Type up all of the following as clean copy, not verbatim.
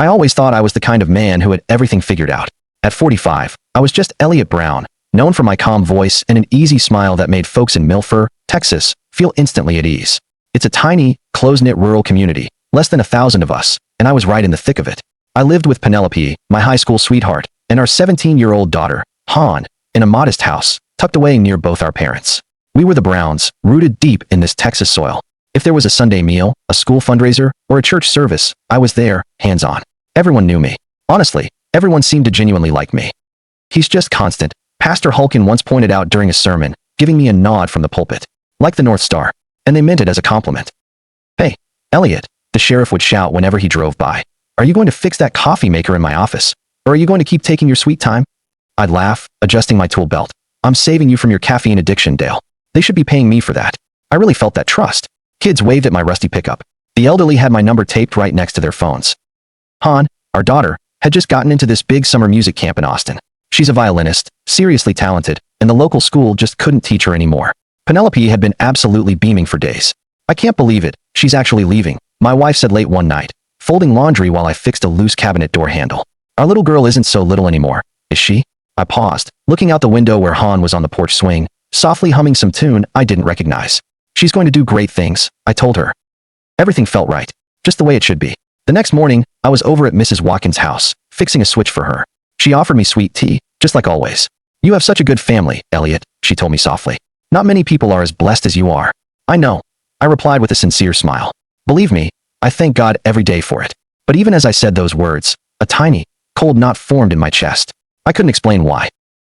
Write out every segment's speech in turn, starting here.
always thought I was the kind of man who had everything figured out. At 45, I was just Elliot Brown, known for my calm voice and an easy smile that made folks in Milford, Texas, feel instantly at ease. It's a tiny, close-knit rural community, less than 1,000 of us, and I was right in the thick of it. I lived with Penelope, my high school sweetheart, and our 17-year-old daughter, Han, in a modest house, tucked away near both our parents. We were the Browns, rooted deep in this Texas soil. If there was a Sunday meal, a school fundraiser, or a church service, I was there, hands-on. Everyone knew me. Honestly, everyone seemed to genuinely like me. "He's just constant," Pastor Hulkin once pointed out during a sermon, giving me a nod from the pulpit. Like the North Star. And they meant it as a compliment. "Hey, Elliot," the sheriff would shout whenever he drove by. "Are you going to fix that coffee maker in my office? Or are you going to keep taking your sweet time?" I'd laugh, adjusting my tool belt. "I'm saving you from your caffeine addiction, Dale. They should be paying me for that." I really felt that trust. Kids waved at my rusty pickup. The elderly had my number taped right next to their phones. Han, our daughter, had just gotten into this big summer music camp in Austin. She's a violinist, seriously talented, and the local school just couldn't teach her anymore. Penelope had been absolutely beaming for days. "I can't believe it, she's actually leaving," my wife said late one night, folding laundry while I fixed a loose cabinet door handle. "Our little girl isn't so little anymore, is she?" I paused, looking out the window where Han was on the porch swing, softly humming some tune I didn't recognize. "She's going to do great things," I told her. Everything felt right, just the way it should be. The next morning, I was over at Mrs. Watkins' house, fixing a switch for her. She offered me sweet tea, just like always. "You have such a good family, Elliot," she told me softly. "Not many people are as blessed as you are." "I know," I replied with a sincere smile. "Believe me, I thank God every day for it." But even as I said those words, a tiny, cold knot formed in my chest. I couldn't explain why.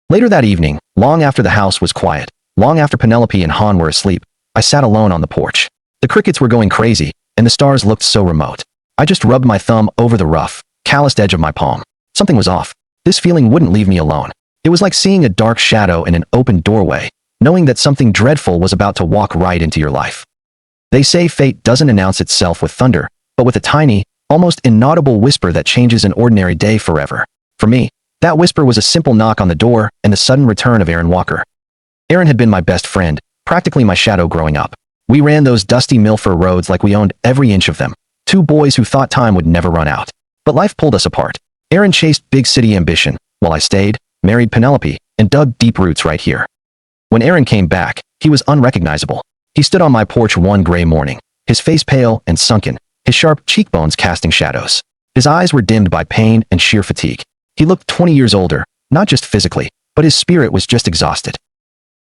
Later that evening, long after the house was quiet, long after Penelope and Han were asleep, I sat alone on the porch. The crickets were going crazy, and the stars looked so remote. I just rubbed my thumb over the rough, calloused edge of my palm. Something was off. This feeling wouldn't leave me alone. It was like seeing a dark shadow in an open doorway, knowing that something dreadful was about to walk right into your life. They say fate doesn't announce itself with thunder, but with a tiny, almost inaudible whisper that changes an ordinary day forever. For me, that whisper was a simple knock on the door and the sudden return of Aaron Walker. Aaron had been my best friend, practically my shadow growing up. We ran those dusty Milford roads like we owned every inch of them. Two boys who thought time would never run out. But life pulled us apart. Aaron chased big city ambition, while I stayed, married Penelope, and dug deep roots right here. When Aaron came back, he was unrecognizable. He stood on my porch one gray morning, his face pale and sunken, his sharp cheekbones casting shadows. His eyes were dimmed by pain and sheer fatigue. He looked 20 years older, not just physically, but his spirit was just exhausted.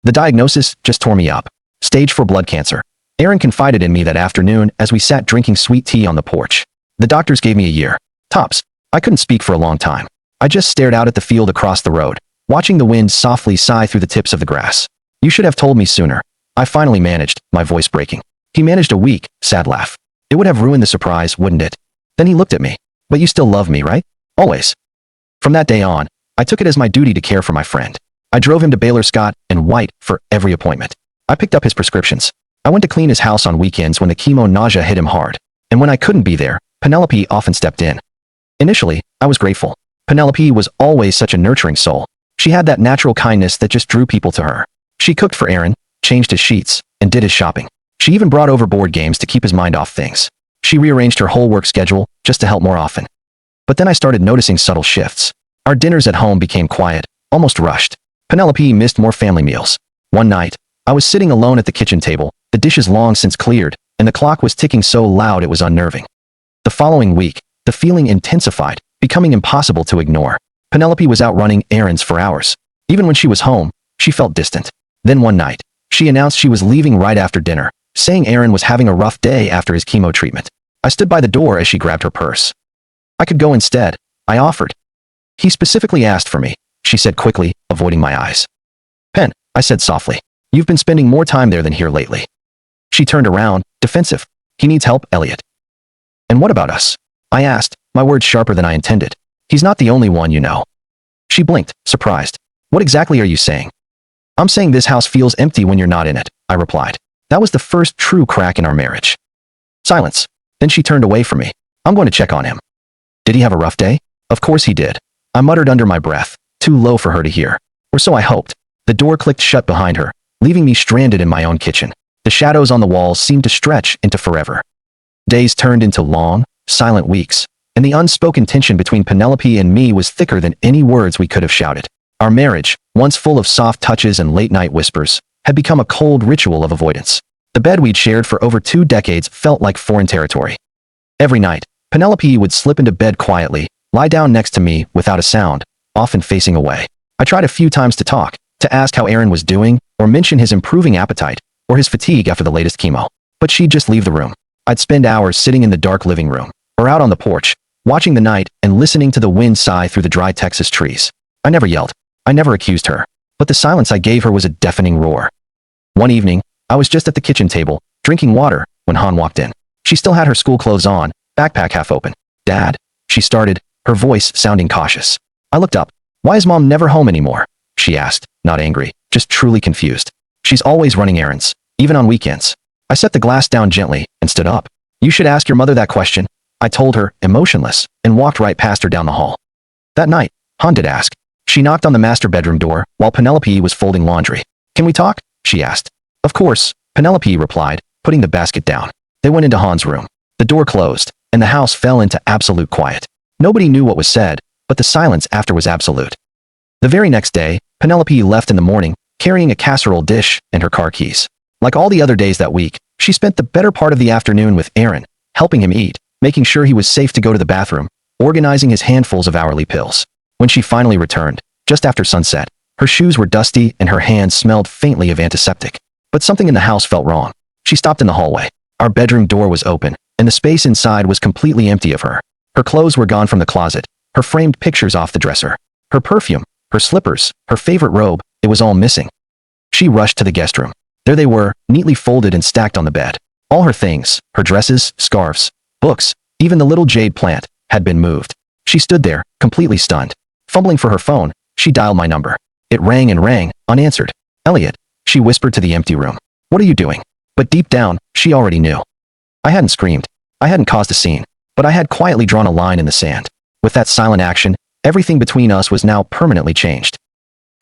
The diagnosis just tore me up. Stage 4 blood cancer. Aaron confided in me that afternoon as we sat drinking sweet tea on the porch. The doctors gave me a year. Tops. I couldn't speak for a long time. I just stared out at the field across the road, watching the wind softly sigh through the tips of the grass. "You should have told me sooner." I finally managed, my voice breaking. "He managed a week," sad laugh. "It would have ruined the surprise, wouldn't it?" Then he looked at me. "But you still love me, right? Always." From that day on, I took it as my duty to care for my friend. I drove him to Baylor Scott and White for every appointment. I picked up his prescriptions. I went to clean his house on weekends when the chemo nausea hit him hard. And when I couldn't be there, Penelope often stepped in. Initially, I was grateful. Penelope was always such a nurturing soul. She had that natural kindness that just drew people to her. She cooked for Aaron, changed his sheets, and did his shopping. She even brought over board games to keep his mind off things. She rearranged her whole work schedule just to help more often. But then I started noticing subtle shifts. Our dinners at home became quiet, almost rushed. Penelope missed more family meals. One night, I was sitting alone at the kitchen table, the dishes long since cleared, and the clock was ticking so loud it was unnerving. The following week, the feeling intensified, becoming impossible to ignore. Penelope was out running errands for hours. Even when she was home, she felt distant. Then one night, she announced she was leaving right after dinner, saying Aaron was having a rough day after his chemo treatment. I stood by the door as she grabbed her purse. "I could go instead," I offered. "He specifically asked for me," she said quickly, avoiding my eyes. "Pen," I said softly. "You've been spending more time there than here lately." She turned around, defensive. "He needs help, Elliot." "And what about us?" I asked, my words sharper than I intended. "He's not the only one, you know." She blinked, surprised. "What exactly are you saying?" "I'm saying this house feels empty when you're not in it," I replied. That was the first true crack in our marriage. Silence. Then she turned away from me. "I'm going to check on him." "Did he have a rough day?" "Of course he did," I muttered under my breath, too low for her to hear. Or so I hoped. The door clicked shut behind her, leaving me stranded in my own kitchen. The shadows on the walls seemed to stretch into forever. Days turned into long, silent weeks. and the unspoken tension between Penelope and me was thicker than any words we could have shouted. Our marriage, once full of soft touches and late-night whispers, had become a cold ritual of avoidance. The bed we'd shared for over 2 decades felt like foreign territory. Every night, Penelope would slip into bed quietly, lie down next to me without a sound, often facing away. I tried a few times to talk, to ask how Aaron was doing, or mention his improving appetite, or his fatigue after the latest chemo. But she'd just leave the room. I'd spend hours sitting in the dark living room, or out on the porch, watching the night and listening to the wind sigh through the dry Texas trees. I never yelled. I never accused her. But the silence I gave her was a deafening roar. One evening, I was just at the kitchen table, drinking water, when Han walked in. She still had her school clothes on, backpack half open. "Dad," she started, her voice sounding cautious. I looked up. "Why is Mom never home anymore?" she asked, not angry, just truly confused. "She's always running errands, even on weekends." I set the glass down gently and stood up. "You should ask your mother that question," I told her, emotionless, and walked right past her down the hall. That night, Han did ask. She knocked on the master bedroom door while Penelope was folding laundry. "Can we talk?" she asked. "Of course," Penelope replied, putting the basket down. They went into Han's room. The door closed, and the house fell into absolute quiet. Nobody knew what was said, but the silence after was absolute. The very next day, Penelope left in the morning, carrying a casserole dish and her car keys. Like all the other days that week, she spent the better part of the afternoon with Aaron, helping him eat, making sure he was safe to go to the bathroom, organizing his handfuls of hourly pills. When she finally returned, just after sunset, her shoes were dusty and her hands smelled faintly of antiseptic. But something in the house felt wrong. She stopped in the hallway. Our bedroom door was open, and the space inside was completely empty of her. Her clothes were gone from the closet, her framed pictures off the dresser. Her perfume, her slippers, her favorite robe, it was all missing. She rushed to the guest room. There they were, neatly folded and stacked on the bed. All her things, her dresses, scarves, books, even the little jade plant, had been moved. She stood there, completely stunned. Fumbling for her phone, she dialed my number. It rang and rang, unanswered. "Elliot," she whispered to the empty room. "What are you doing?" But deep down, she already knew. I hadn't screamed. I hadn't caused a scene. But I had quietly drawn a line in the sand. With that silent action, everything between us was now permanently changed.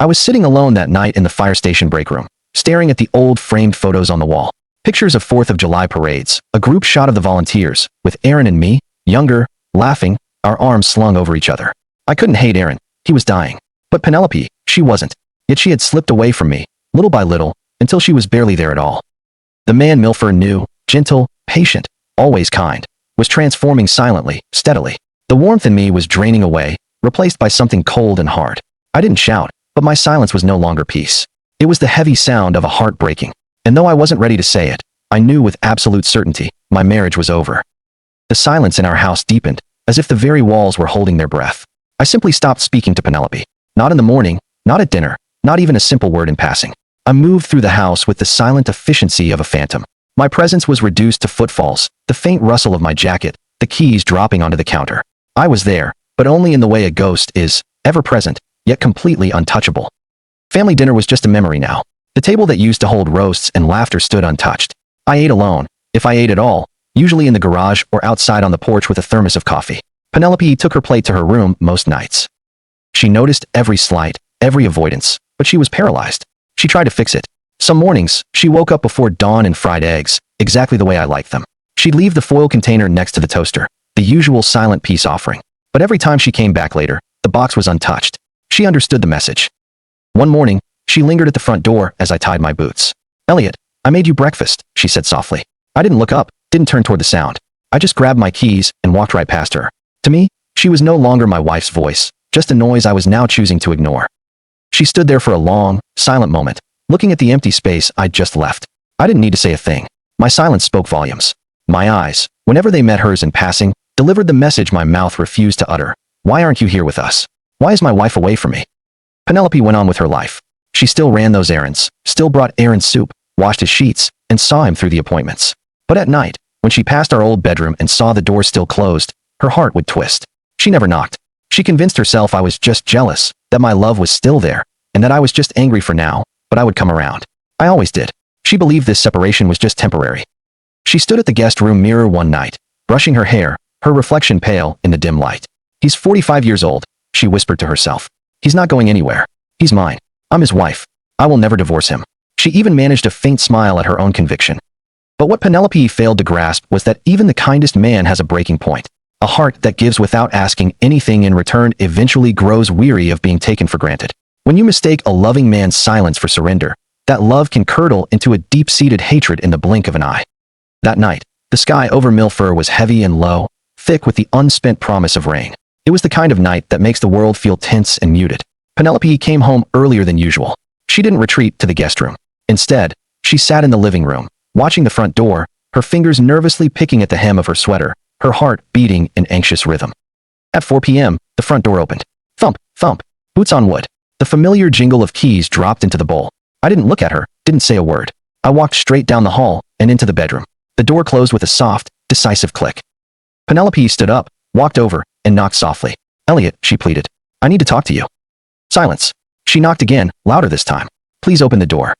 I was sitting alone that night in the fire station break room, staring at the old framed photos on the wall. Pictures of 4th of July parades, a group shot of the volunteers, with Aaron and me, younger, laughing, our arms slung over each other. I couldn't hate Aaron. He was dying. But Penelope, she wasn't. Yet she had slipped away from me, little by little, until she was barely there at all. The man Milford knew, gentle, patient, always kind, was transforming silently, steadily. The warmth in me was draining away, replaced by something cold and hard. I didn't shout, but my silence was no longer peace. It was the heavy sound of a heart breaking. And though I wasn't ready to say it, I knew with absolute certainty, my marriage was over. The silence in our house deepened, as if the very walls were holding their breath. I simply stopped speaking to Penelope. Not in the morning, not at dinner, not even a simple word in passing. I moved through the house with the silent efficiency of a phantom. My presence was reduced to footfalls, the faint rustle of my jacket, the keys dropping onto the counter. I was there, but only in the way a ghost is, ever present, yet completely untouchable. Family dinner was just a memory now. The table that used to hold roasts and laughter stood untouched. I ate alone, if I ate at all, usually in the garage or outside on the porch with a thermos of coffee. Penelope took her plate to her room most nights. She noticed every slight, every avoidance, but she was paralyzed. She tried to fix it. Some mornings, she woke up before dawn and fried eggs, exactly the way I liked them. She'd leave the foil container next to the toaster, the usual silent peace offering. But every time she came back later, the box was untouched. She understood the message. One morning, she lingered at the front door as I tied my boots. "Elliot, I made you breakfast," she said softly. I didn't look up, didn't turn toward the sound. I just grabbed my keys and walked right past her. To me, she was no longer my wife's voice, just a noise I was now choosing to ignore. She stood there for a long, silent moment, looking at the empty space I'd just left. I didn't need to say a thing. My silence spoke volumes. My eyes, whenever they met hers in passing, delivered the message my mouth refused to utter. "Why aren't you here with us? Why is my wife away from me?" Penelope went on with her life. She still ran those errands, still brought Aaron's soup, washed his sheets, and saw him through the appointments. But at night, when she passed our old bedroom and saw the door still closed, her heart would twist. She never knocked. She convinced herself I was just jealous, that my love was still there, and that I was just angry for now, but I would come around. I always did. She believed this separation was just temporary. She stood at the guest room mirror one night, brushing her hair, her reflection pale in the dim light. "He's 45 years old," she whispered to herself. "He's not going anywhere. He's mine. I'm his wife. I will never divorce him." She even managed a faint smile at her own conviction. But what Penelope failed to grasp was that even the kindest man has a breaking point. A heart that gives without asking anything in return eventually grows weary of being taken for granted. When you mistake a loving man's silence for surrender, that love can curdle into a deep-seated hatred in the blink of an eye. That night, the sky over Milford was heavy and low, thick with the unspent promise of rain. It was the kind of night that makes the world feel tense and muted. Penelope came home earlier than usual. She didn't retreat to the guest room. Instead, she sat in the living room, watching the front door, her fingers nervously picking at the hem of her sweater, her heart beating in anxious rhythm. At 4 p.m., the front door opened. Thump, thump, boots on wood. The familiar jingle of keys dropped into the bowl. I didn't look at her, didn't say a word. I walked straight down the hall and into the bedroom. The door closed with a soft, decisive click. Penelope stood up, walked over, and knocked softly. Elliot, she pleaded. I need to talk to you. Silence. She knocked again, louder this time. Please open the door.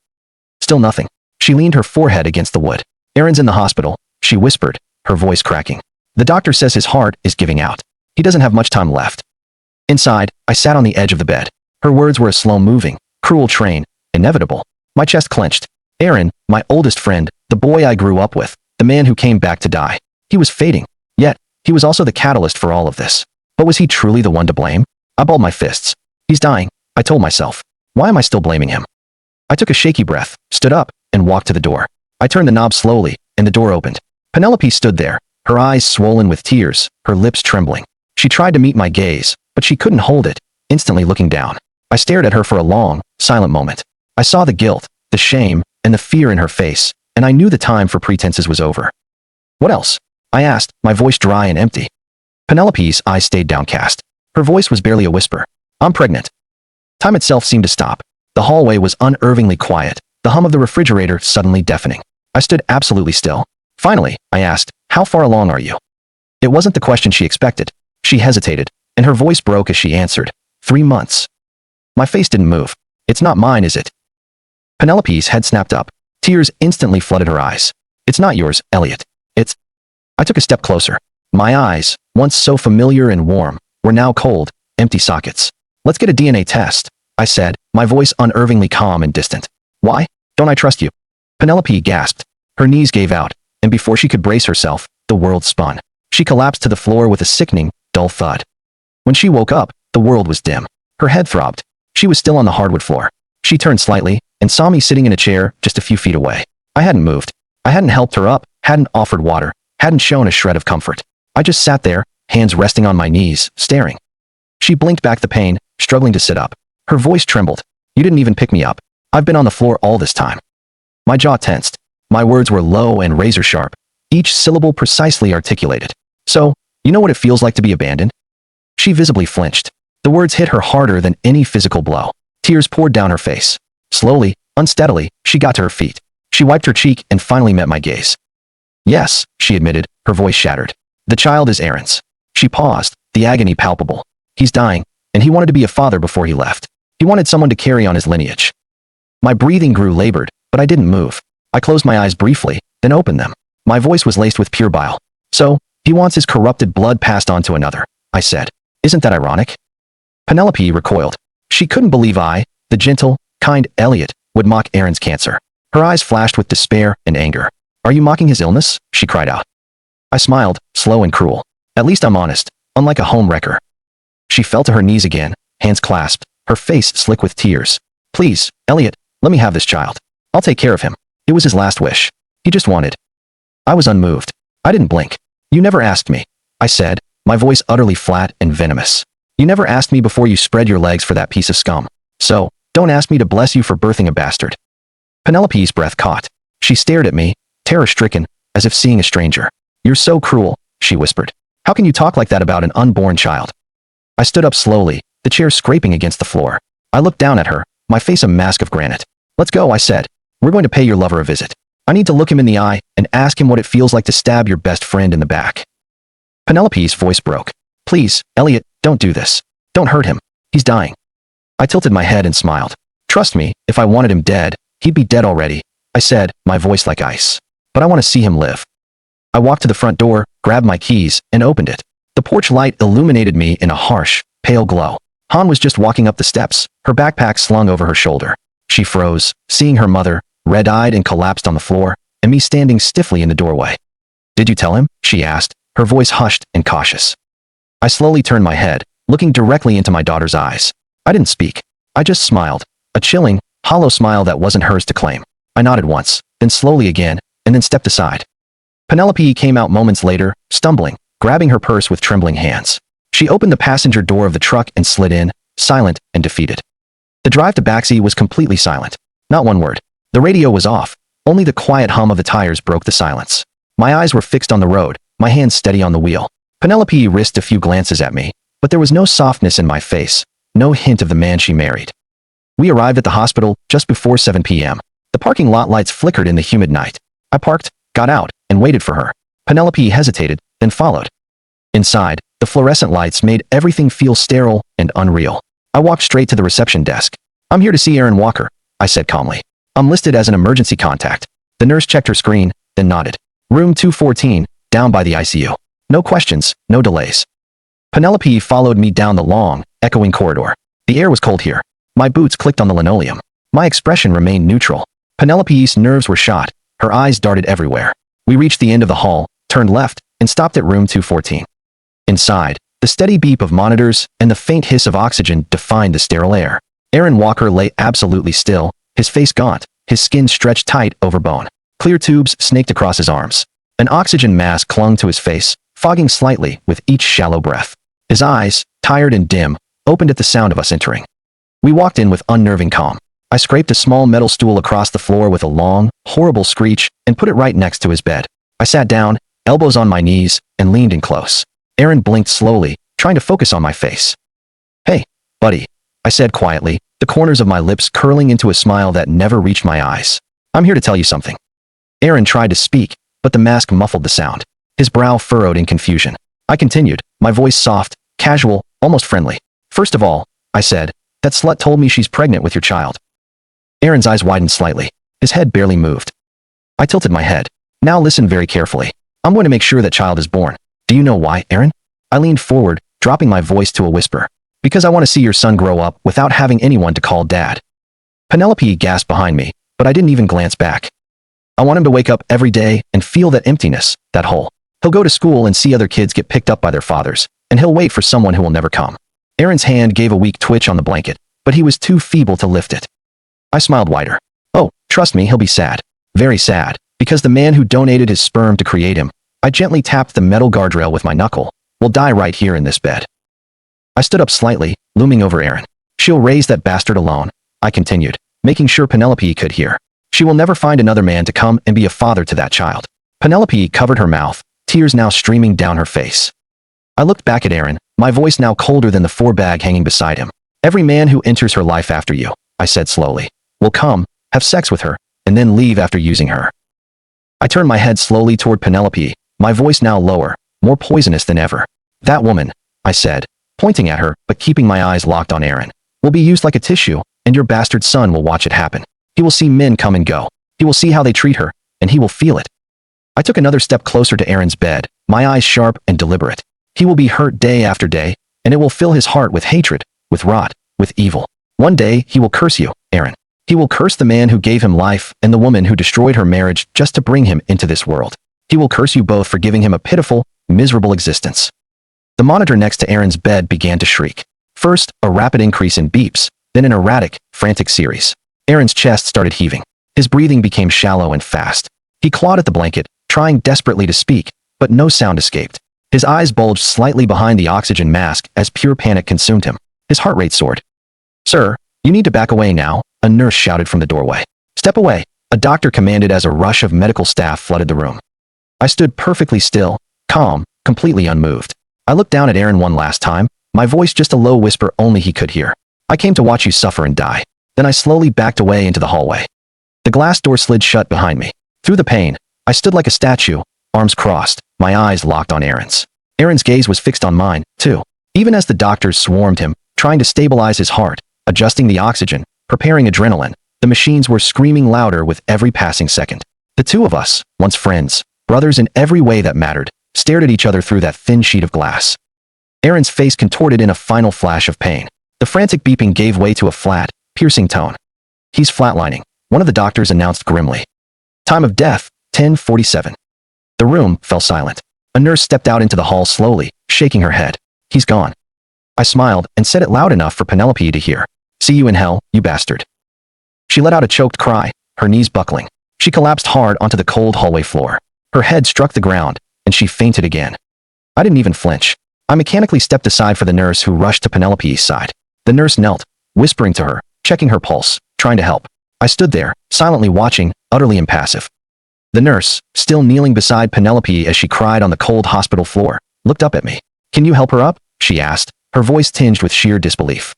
Still nothing. She leaned her forehead against the wood. Aaron's in the hospital, she whispered, her voice cracking. The doctor says his heart is giving out. He doesn't have much time left. Inside, I sat on the edge of the bed. Her words were a slow-moving, cruel train, inevitable. My chest clenched. Aaron, my oldest friend, the boy I grew up with, the man who came back to die. He was fading. Yet, he was also the catalyst for all of this. But was he truly the one to blame? I balled my fists. He's dying, I told myself. Why am I still blaming him? I took a shaky breath, stood up, and walked to the door. I turned the knob slowly, and the door opened. Penelope stood there, her eyes swollen with tears, her lips trembling. She tried to meet my gaze, but she couldn't hold it, instantly looking down. I stared at her for a long, silent moment. I saw the guilt, the shame, and the fear in her face, and I knew the time for pretenses was over. What else? I asked, my voice dry and empty. Penelope's eyes stayed downcast. Her voice was barely a whisper. I'm pregnant. Time itself seemed to stop. The hallway was unervingly quiet, the hum of the refrigerator suddenly deafening. I stood absolutely still. Finally, I asked, how far along are you? It wasn't the question she expected. She hesitated, and her voice broke as she answered, 3 months. My face didn't move. It's not mine, is it? Penelope's head snapped up. Tears instantly flooded her eyes. It's not yours, Elliot. It's... I took a step closer. My eyes, once so familiar and warm, were now cold, empty sockets. Let's get a DNA test, I said, my voice unervingly calm and distant. Why? Don't I trust you? Penelope gasped. Her knees gave out, and before she could brace herself, the world spun. She collapsed to the floor with a sickening, dull thud. When she woke up, the world was dim. Her head throbbed. She was still on the hardwood floor. She turned slightly, and saw me sitting in a chair just a few feet away. I hadn't moved. I hadn't helped her up, hadn't offered water, hadn't shown a shred of comfort. I just sat there, hands resting on my knees, staring. She blinked back the pain, struggling to sit up. Her voice trembled. You didn't even pick me up. I've been on the floor all this time. My jaw tensed. My words were low and razor sharp, each syllable precisely articulated. So, you know what it feels like to be abandoned? She visibly flinched. The words hit her harder than any physical blow. Tears poured down her face. Slowly, unsteadily, she got to her feet. She wiped her cheek and finally met my gaze. Yes, she admitted, her voice shattered. The child is Aaron's. She paused, the agony palpable. He's dying, and he wanted to be a father before he left. He wanted someone to carry on his lineage. My breathing grew labored, but I didn't move. I closed my eyes briefly, then opened them. My voice was laced with pure bile. So, he wants his corrupted blood passed on to another, I said. Isn't that ironic? Penelope recoiled. She couldn't believe I, the gentle, kind Elliot, would mock Aaron's cancer. Her eyes flashed with despair and anger. Are you mocking his illness? She cried out. I smiled, slow and cruel. At least I'm honest, unlike a home wrecker. She fell to her knees again, hands clasped, her face slick with tears. Please, Elliot, let me have this child. I'll take care of him. It was his last wish. He just wanted. I was unmoved. I didn't blink. You never asked me, I said, my voice utterly flat and venomous. You never asked me before you spread your legs for that piece of scum. So, don't ask me to bless you for birthing a bastard. Penelope's breath caught. She stared at me, terror-stricken, as if seeing a stranger. You're so cruel, she whispered. How can you talk like that about an unborn child? I stood up slowly, the chair scraping against the floor. I looked down at her, my face a mask of granite. Let's go, I said. We're going to pay your lover a visit. I need to look him in the eye and ask him what it feels like to stab your best friend in the back. Penelope's voice broke. Please, Elliot, don't do this. Don't hurt him. He's dying. I tilted my head and smiled. Trust me, if I wanted him dead, he'd be dead already, I said, my voice like ice. But I want to see him live. I walked to the front door, grabbed my keys, and opened it. The porch light illuminated me in a harsh, pale glow. Han was just walking up the steps, her backpack slung over her shoulder. She froze, seeing her mother, red-eyed and collapsed on the floor, and me standing stiffly in the doorway. Did you tell him? She asked, her voice hushed and cautious. I slowly turned my head, looking directly into my daughter's eyes. I didn't speak. I just smiled. A chilling, hollow smile that wasn't hers to claim. I nodded once, then slowly again, and then stepped aside. Penelope came out moments later, stumbling, grabbing her purse with trembling hands. She opened the passenger door of the truck and slid in, silent and defeated. The drive to backseat was completely silent. Not one word. The radio was off. Only the quiet hum of the tires broke the silence. My eyes were fixed on the road, my hands steady on the wheel. Penelope risked a few glances at me, but there was no softness in my face, no hint of the man she married. We arrived at the hospital just before 7 p.m. The parking lot lights flickered in the humid night. I parked, got out, and waited for her. Penelope hesitated, then followed. Inside, the fluorescent lights made everything feel sterile and unreal. I walked straight to the reception desk. "I'm here to see Aaron Walker," I said calmly. "I'm listed as an emergency contact." The nurse checked her screen, then nodded. "Room 214, down by the ICU. No questions, no delays." Penelope followed me down the long, echoing corridor. The air was cold here. My boots clicked on the linoleum. My expression remained neutral. Penelope's nerves were shot. Her eyes darted everywhere. We reached the end of the hall, turned left, and stopped at room 214. Inside, the steady beep of monitors and the faint hiss of oxygen defined the sterile air. Aaron Walker lay absolutely still, his face gaunt, his skin stretched tight over bone. Clear tubes snaked across his arms. An oxygen mask clung to his face, fogging slightly with each shallow breath. His eyes, tired and dim, opened at the sound of us entering. We walked in with unnerving calm. I scraped a small metal stool across the floor with a long, horrible screech and put it right next to his bed. I sat down, elbows on my knees, and leaned in close. Aaron blinked slowly, trying to focus on my face. "Hey, buddy," I said quietly, the corners of my lips curling into a smile that never reached my eyes. "I'm here to tell you something." Aaron tried to speak, but the mask muffled the sound. His brow furrowed in confusion. I continued, my voice soft, casual, almost friendly. "First of all," I said, "that slut told me she's pregnant with your child." Aaron's eyes widened slightly. His head barely moved. I tilted my head. "Now listen very carefully. I'm going to make sure that child is born. Do you know why, Aaron?" I leaned forward, dropping my voice to a whisper. "Because I want to see your son grow up without having anyone to call dad." Penelope gasped behind me, but I didn't even glance back. "I want him to wake up every day and feel that emptiness, that hole. He'll go to school and see other kids get picked up by their fathers, and he'll wait for someone who will never come." Aaron's hand gave a weak twitch on the blanket, but he was too feeble to lift it. I smiled wider. "Oh, trust me, he'll be sad. Very sad, because the man who donated his sperm to create him," I gently tapped the metal guardrail with my knuckle, "will die right here in this bed." I stood up slightly, looming over Aaron. "She'll raise that bastard alone," I continued, making sure Penelope could hear. "She will never find another man to come and be a father to that child." Penelope covered her mouth, tears now streaming down her face. I looked back at Aaron, my voice now colder than the 4-bag hanging beside him. "Every man who enters her life after you," I said slowly, "will come, have sex with her, and then leave after using her." I turned my head slowly toward Penelope, my voice now lower, more poisonous than ever. "That woman," I said, pointing at her but keeping my eyes locked on Aaron, "will be used like a tissue, and your bastard son will watch it happen. He will see men come and go. He will see how they treat her, and he will feel it." I took another step closer to Aaron's bed, my eyes sharp and deliberate. "He will be hurt day after day, and it will fill his heart with hatred, with rot, with evil. One day he will curse you, Aaron. He will curse the man who gave him life and the woman who destroyed her marriage just to bring him into this world. He will curse you both for giving him a pitiful, miserable existence." The monitor next to Aaron's bed began to shriek. First, a rapid increase in beeps, then an erratic, frantic series. Aaron's chest started heaving. His breathing became shallow and fast. He clawed at the blanket, trying desperately to speak, but no sound escaped. His eyes bulged slightly behind the oxygen mask as pure panic consumed him. His heart rate soared. "Sir, you need to back away now," a nurse shouted from the doorway. "Step away," a doctor commanded as a rush of medical staff flooded the room. I stood perfectly still, calm, completely unmoved. I looked down at Aaron one last time, my voice just a low whisper only he could hear. "I came to watch you suffer and die." Then I slowly backed away into the hallway. The glass door slid shut behind me. Through the pain, I stood like a statue, arms crossed, my eyes locked on Aaron's. Aaron's gaze was fixed on mine, too. Even as the doctors swarmed him, trying to stabilize his heart, adjusting the oxygen, preparing adrenaline, the machines were screaming louder with every passing second. The two of us, once friends, brothers in every way that mattered, stared at each other through that thin sheet of glass. Aaron's face contorted in a final flash of pain. The frantic beeping gave way to a flat, piercing tone. "He's flatlining," one of the doctors announced grimly. "Time of death, 10:47. The room fell silent. A nurse stepped out into the hall slowly, shaking her head. He's gone. I smiled and said it loud enough for Penelope to hear. See you in hell, you bastard. She let out a choked cry, her knees buckling. She collapsed hard onto the cold hallway floor. Her head struck the ground, and she fainted again. I didn't even flinch. I mechanically stepped aside for the nurse who rushed to Penelope's side. The nurse knelt, whispering to her, checking her pulse, trying to help. I stood there, silently watching, utterly impassive. The nurse, still kneeling beside Penelope as she cried on the cold hospital floor, looked up at me. Can you help her up? She asked, her voice tinged with sheer disbelief.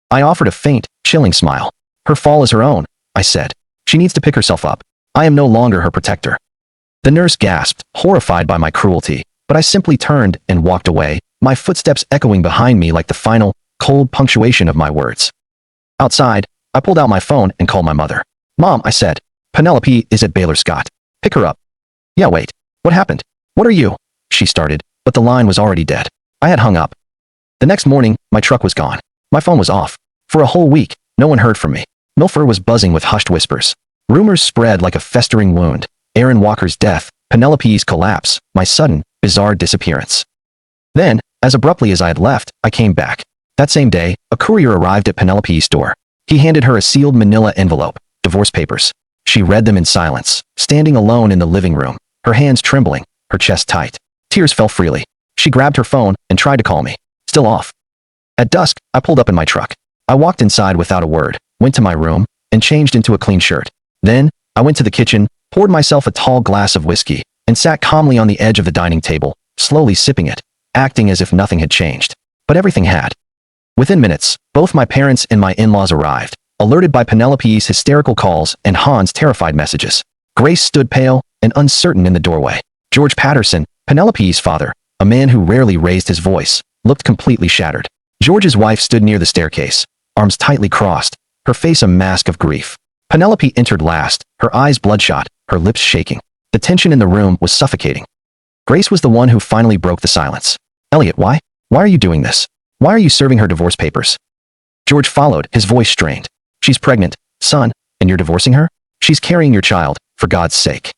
I offered a faint, chilling smile. Her fall is her own, I said. She needs to pick herself up. I am no longer her protector. The nurse gasped, horrified by my cruelty, but I simply turned and walked away, my footsteps echoing behind me like the final, cold punctuation of my words. Outside, I pulled out my phone and called my mother. Mom, I said, Penelope is at Baylor Scott. Pick her up. Yeah, wait. What happened? What are you? She started, but the line was already dead. I had hung up. The next morning, my truck was gone. My phone was off. For a whole week, no one heard from me. Milford was buzzing with hushed whispers. Rumors spread like a festering wound. Aaron Walker's death, Penelope's collapse, my sudden, bizarre disappearance. Then, as abruptly as I had left, I came back. That same day, a courier arrived at Penelope's door. He handed her a sealed manila envelope, divorce papers. She read them in silence, standing alone in the living room, her hands trembling, her chest tight. Tears fell freely. She grabbed her phone and tried to call me. Still off. At dusk, I pulled up in my truck. I walked inside without a word, went to my room, and changed into a clean shirt. Then, I went to the kitchen, poured myself a tall glass of whiskey, and sat calmly on the edge of the dining table, slowly sipping it, acting as if nothing had changed. But everything had. Within minutes, both my parents and my in-laws arrived, alerted by Penelope's hysterical calls and Han's terrified messages. Grace stood pale and uncertain in the doorway. George Patterson, Penelope's father, a man who rarely raised his voice, looked completely shattered. George's wife stood near the staircase, arms tightly crossed, her face a mask of grief. Penelope entered last, her eyes bloodshot, her lips shaking. The tension in the room was suffocating. Grace was the one who finally broke the silence. Elliot, why? Why are you doing this? Why are you serving her divorce papers? George followed, his voice strained. She's pregnant, son, and you're divorcing her? She's carrying your child, for God's sake.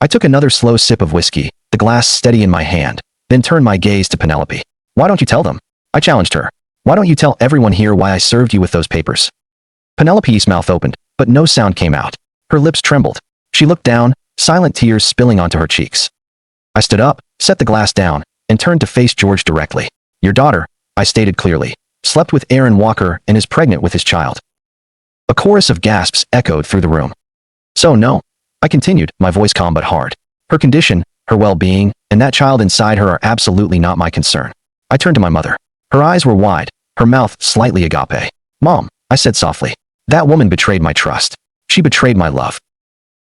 I took another slow sip of whiskey, the glass steady in my hand, then turned my gaze to Penelope. Why don't you tell them? I challenged her. Why don't you tell everyone here why I served you with those papers? Penelope's mouth opened, but no sound came out. Her lips trembled. She looked down, silent tears spilling onto her cheeks. I stood up, set the glass down, and turned to face George directly. Your daughter, I stated clearly, slept with Aaron Walker and is pregnant with his child. A chorus of gasps echoed through the room. So no, I continued, my voice calm but hard. Her condition, her well-being, and that child inside her are absolutely not my concern. I turned to my mother. Her eyes were wide, her mouth slightly agape. Mom, I said softly. That woman betrayed my trust. She betrayed my love.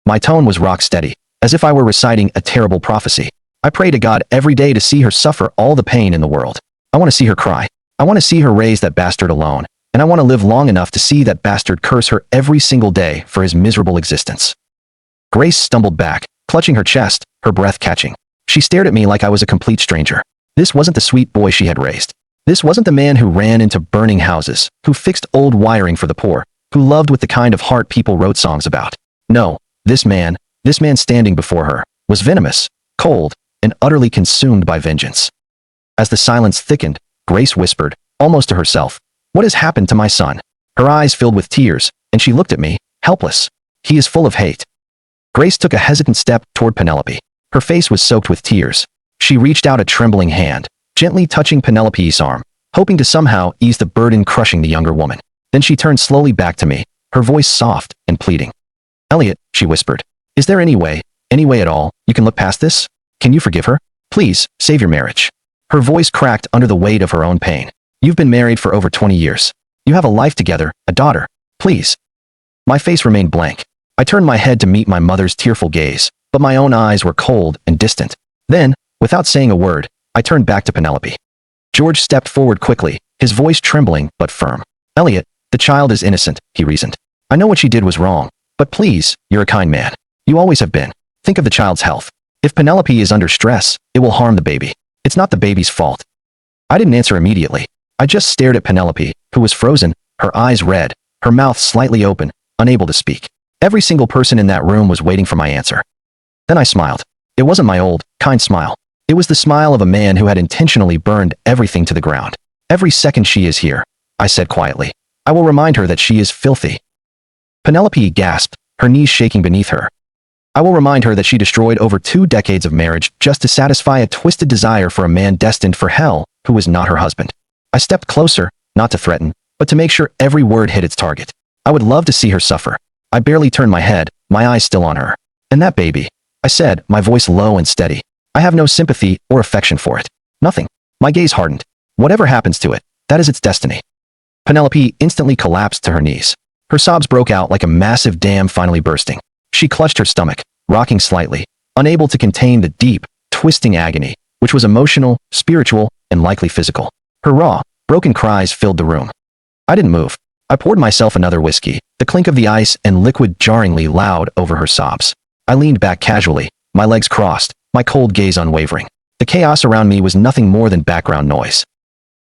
My tone was rock steady, as if I were reciting a terrible prophecy. I pray to God every day to see her suffer all the pain in the world. I want to see her cry. I want to see her raise that bastard alone, and I want to live long enough to see that bastard curse her every single day for his miserable existence. Grace stumbled back, clutching her chest, her breath catching. She stared at me like I was a complete stranger. This wasn't the sweet boy she had raised. This wasn't the man who ran into burning houses, who fixed old wiring for the poor, who loved with the kind of heart people wrote songs about. No, this man standing before her, was venomous, cold, and utterly consumed by vengeance. As the silence thickened, Grace whispered, almost to herself, what has happened to my son? Her eyes filled with tears, and she looked at me, helpless. He is full of hate. Grace took a hesitant step toward Penelope. Her face was soaked with tears. She reached out a trembling hand, gently touching Penelope's arm, hoping to somehow ease the burden crushing the younger woman. Then she turned slowly back to me, her voice soft and pleading. Elliot, she whispered, is there any way at all, you can look past this? Can you forgive her? Please, save your marriage. Her voice cracked under the weight of her own pain. You've been married for over 20 years. You have a life together, a daughter. Please. My face remained blank. I turned my head to meet my mother's tearful gaze, but my own eyes were cold and distant. Then, without saying a word, I turned back to Penelope. George stepped forward quickly, his voice trembling but firm. Elliot, the child is innocent, he reasoned. I know what she did was wrong, but please, you're a kind man. You always have been. Think of the child's health. If Penelope is under stress, it will harm the baby. It's not the baby's fault. I didn't answer immediately. I just stared at Penelope, who was frozen, her eyes red, her mouth slightly open, unable to speak. Every single person in that room was waiting for my answer. Then I smiled. It wasn't my old, kind smile. It was the smile of a man who had intentionally burned everything to the ground. "Every second she is here," I said quietly. "I will remind her that she is filthy." Penelope gasped, her knees shaking beneath her. "I will remind her that she destroyed over 2 decades of marriage just to satisfy a twisted desire for a man destined for hell who was not her husband." I stepped closer, not to threaten, but to make sure every word hit its target. I would love to see her suffer. I barely turned my head, my eyes still on her. "And that baby," I said, my voice low and steady. "I have no sympathy or affection for it. Nothing." My gaze hardened. "Whatever happens to it, that is its destiny." Penelope instantly collapsed to her knees. Her sobs broke out like a massive dam finally bursting. She clutched her stomach, rocking slightly, unable to contain the deep, twisting agony, which was emotional, spiritual, and likely physical. Her raw, broken cries filled the room. I didn't move. I poured myself another whiskey, the clink of the ice and liquid jarringly loud over her sobs. I leaned back casually, my legs crossed, my cold gaze unwavering. The chaos around me was nothing more than background noise.